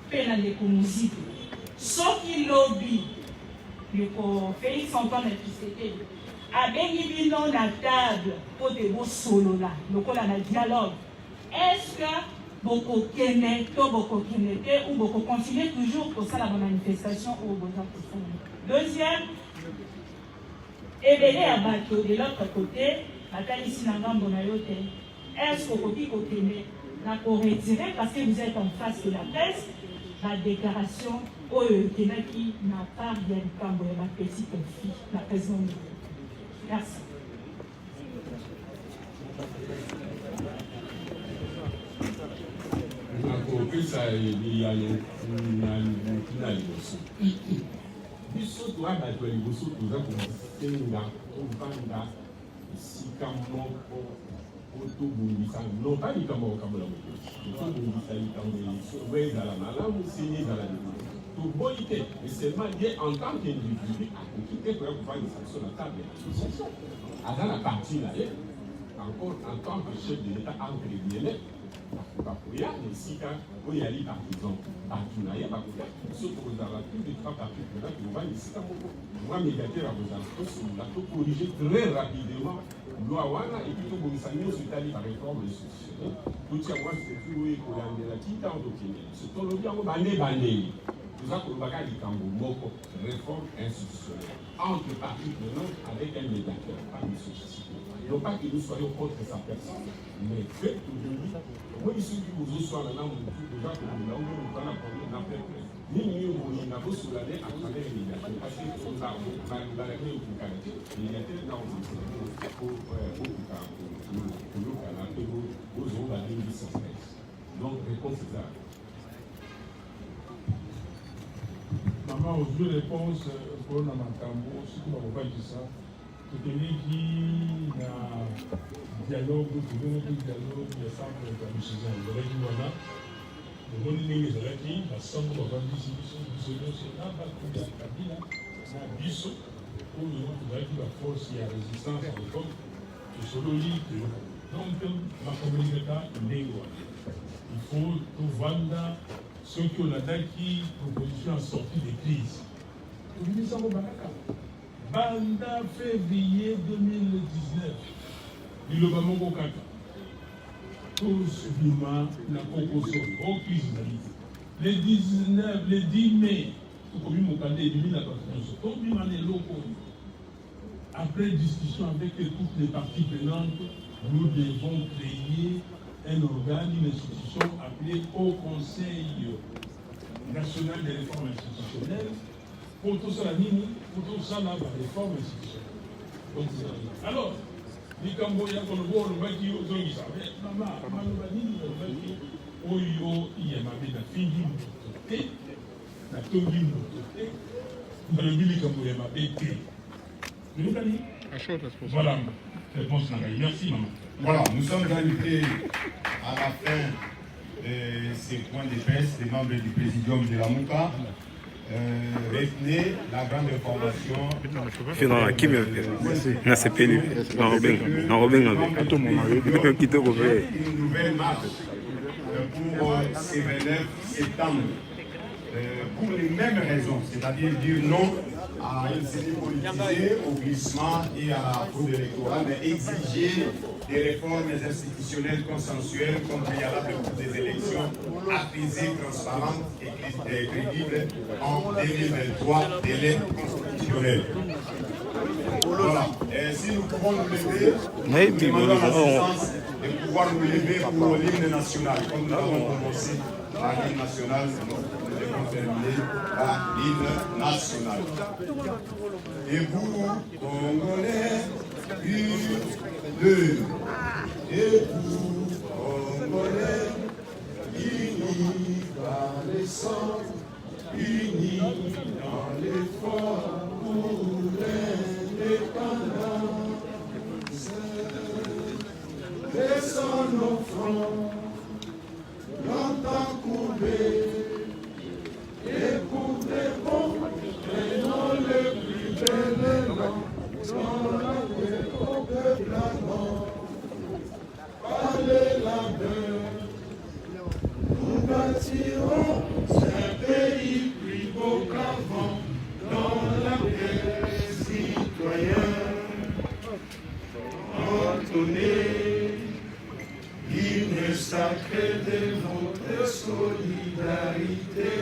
mpe na ndeko Muziku soki lobi ndeko Félix Antoine Tshisekedi abengi bino na table mpo te bosolola lokola na dialogue, est-ce que bokokende to bokokende te ou bokocontinue toujours kosala ba manifestation oyo boza kosala? Deuxième, ebele ya bato de l'autre côté batalisi na ngambo na yo te, est-ce kokoki kokende na koretirer parce que vous êtes en face de la presse la déclaration oyo ekendaki na part ya likambo ya bapetite fille la présidente? Merci. nakopesa ya na liboso biso toa bato ya liboso toza kosenga kovanda esika moko po tobongisa non pas likambo kokambola mokosi tobongisa likambo ezala malamu seni ezala toboyi te mais seulement ye en tant qu'individu akoki te koya kovandisa biso na table ya association aza na parti na ye encore en tant que chef de l'état entre guillemets bakoya na esika oyo yali partisan bato na ye bakoya biso tokozala plus de 3 partis mpena tovanda esika moko mwa médiateur akozala tosolola tokorige très rapidement loi wana epi tobongisa nyonso etali baréforme institutionnel totia mwa structure oyo ekolandela tika tokende biso tolobi yango bande bandeli toza kolobaka likambo moko réforme institutionnelle entre partis prenantes avec un médiateur pas une société. Non pas que nous soyons contre sa personne, mais que aujourd'hui, moi ici nous soyons là, nous déjà que nous avons un problème d'affaires. Nous avons soulagé à travers les médiateurs parce que nous avons balayé au Canada. Les médiateurs là on donc réponse est ça. Maman, aux deux réponses pour la matambo, ce qui m'a dit ça. Toteleki na dialogue, toteleki dialogue ya centre de décision. Ezalaki wana, omoni ndenge ezalaki, basango bavandisi biso nyonso na bato ya Kabila na biso oyo tozalaki baforce ya résistance à l'époque tosololi te donc makambo elingaka ndenge wana. Il faut tovanda soki olandaki proposition ya sortie de crise. Tobimisa yango bakaka. Banda février 2019, Liloba Moko Kaka. tous vivants la composition au Christ. Les 19, les 10 mai, après discussion avec toutes les parties prenantes, nous devons créer un organe, une institution appelée Haut Conseil national des réformes institutionnelles pour tout ça, la réforme institutionnelle. Alors, les Cambodgiens, on voit le mec qui est maman, Oyo, il y a ma fille, la tongi mototé, dans le milieu Cambodgien, ma bété. Voilà, réponse Nagaï. Merci, maman. Voilà, nous sommes arrivés à la fin de ces points de presse des membres du présidium de la Mouka. Retenez la grande information. Une nouvelle marche pour ces 29 septembre. Pour les mêmes raisons, c'est-à-dire dire non à une série politisée, au glissement et à la fraude électorale, mais exiger des réformes institutionnelles consensuelles comme préalable pour des élections apaisées, transparentes et crédibles en 2023, délai constitutionnel. Voilà. Et si nous pouvons nous lever, nous demandons l'assistance de pouvoir nous lever pour l'hymne national, comme nous avons commencé par l'hymne national. Terminé par l'hymne national. Et vous, Congolais, unis, et vous, Congolais, unis par les sangs, unis dans l'effort pour l'indépendance. Laissons nos fronts longtemps courbés. Et pour des bons, prenons le plus bel élan, dans la paix au peuple avant. Parlez la peur, nous bâtirons un pays plus beau qu'avant, dans la paix citoyen. Entonnez l'hymne sacré de votre solidarité.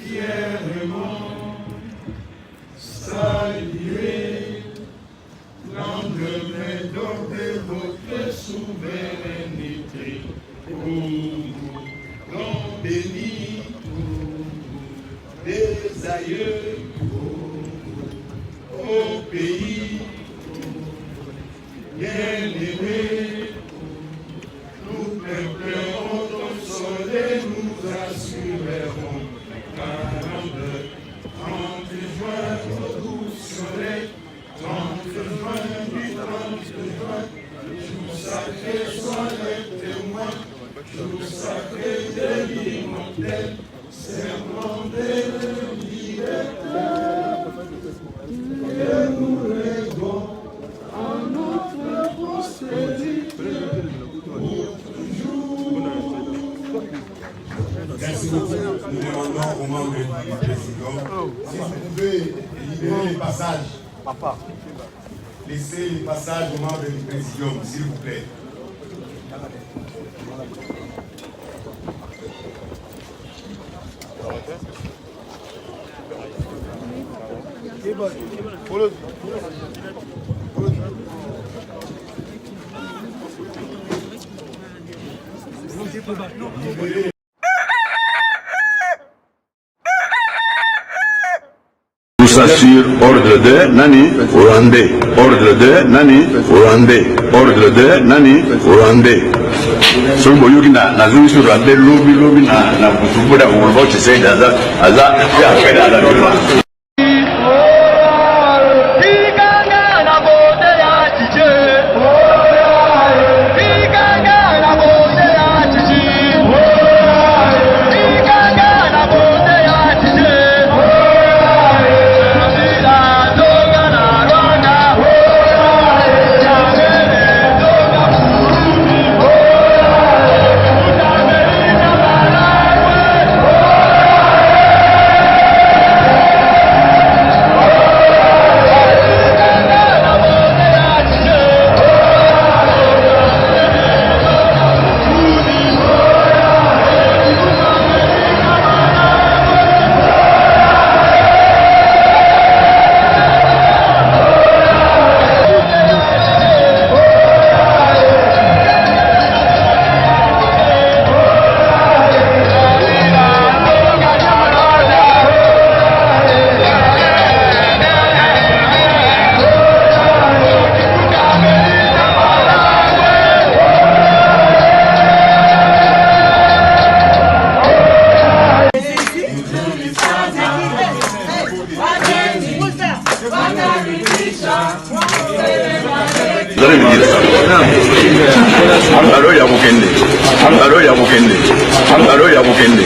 Fièrement saluer l'endemain d'or de votre souveraineté. Don béni des aïeux au pays bien-aimé. Nous pleurons ton soleil, nous assurerons. 30 juin, au doux soleil, 30 juin, du 30 juin, jour sacré, sois le témoin, jour sacré de l'immortel, serment de liberté, que nous léguons à notre postérité, pour toujours. Merci beaucoup. Nous demandons aux membres du président si vous pouvez libérer les passages. Laissez les passages aux membres du président, s'il vous plaît. Tout ça sur ordre de Nani Rwandais. Ordre de Nani Rwandais. Ordre de Nani Rwandais. Sombo yuki na zuri sur Rwandais lobi na kutubuda uloche said aza ya kwenda ala. allez me dire ça. Alors il y a Bokende. Alors il y a Bokende. Alors il y a Bokende.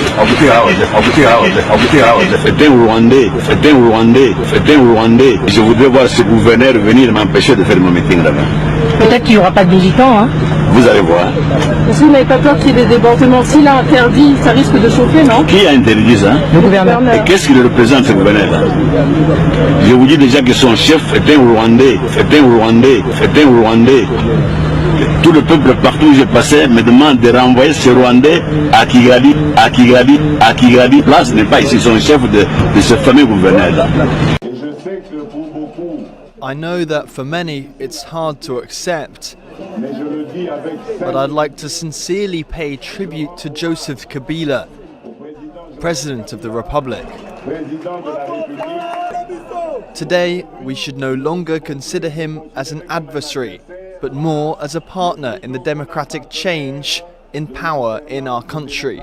C'est un Rwandais. C'est un Rwandais. C'est un Rwandais. Je voudrais voir ce gouverneur venir m'empêcher de faire mon meeting là-bas. Peut-être qu'il n'y aura pas de militants, hein. Vous allez voir. Est-ce que vous n'avez pas peur qu'il y ait des débordements? S'il a interdit, ça risque de chauffer, non? Qui a interdit ça? Le gouverneur. Et qu'est-ce qu'il représente, ce gouverneur-là? Je vous dis déjà que son chef est un Rwandais. C'est un Rwandais. C'est un Rwandais. Tout le peuple partout où j'ai passé me demande de renvoyer ce Rwandais à Kigali, à Kigali, à Kigali. Là, ce n'est pas ici son chef de ce fameux gouverneur-là. I know that for many it's hard to accept, but I'd like to sincerely pay tribute to Joseph Kabila, President of the Republic. Today, we should no longer consider him as an adversary, but more as a partner in the democratic change in power in our country.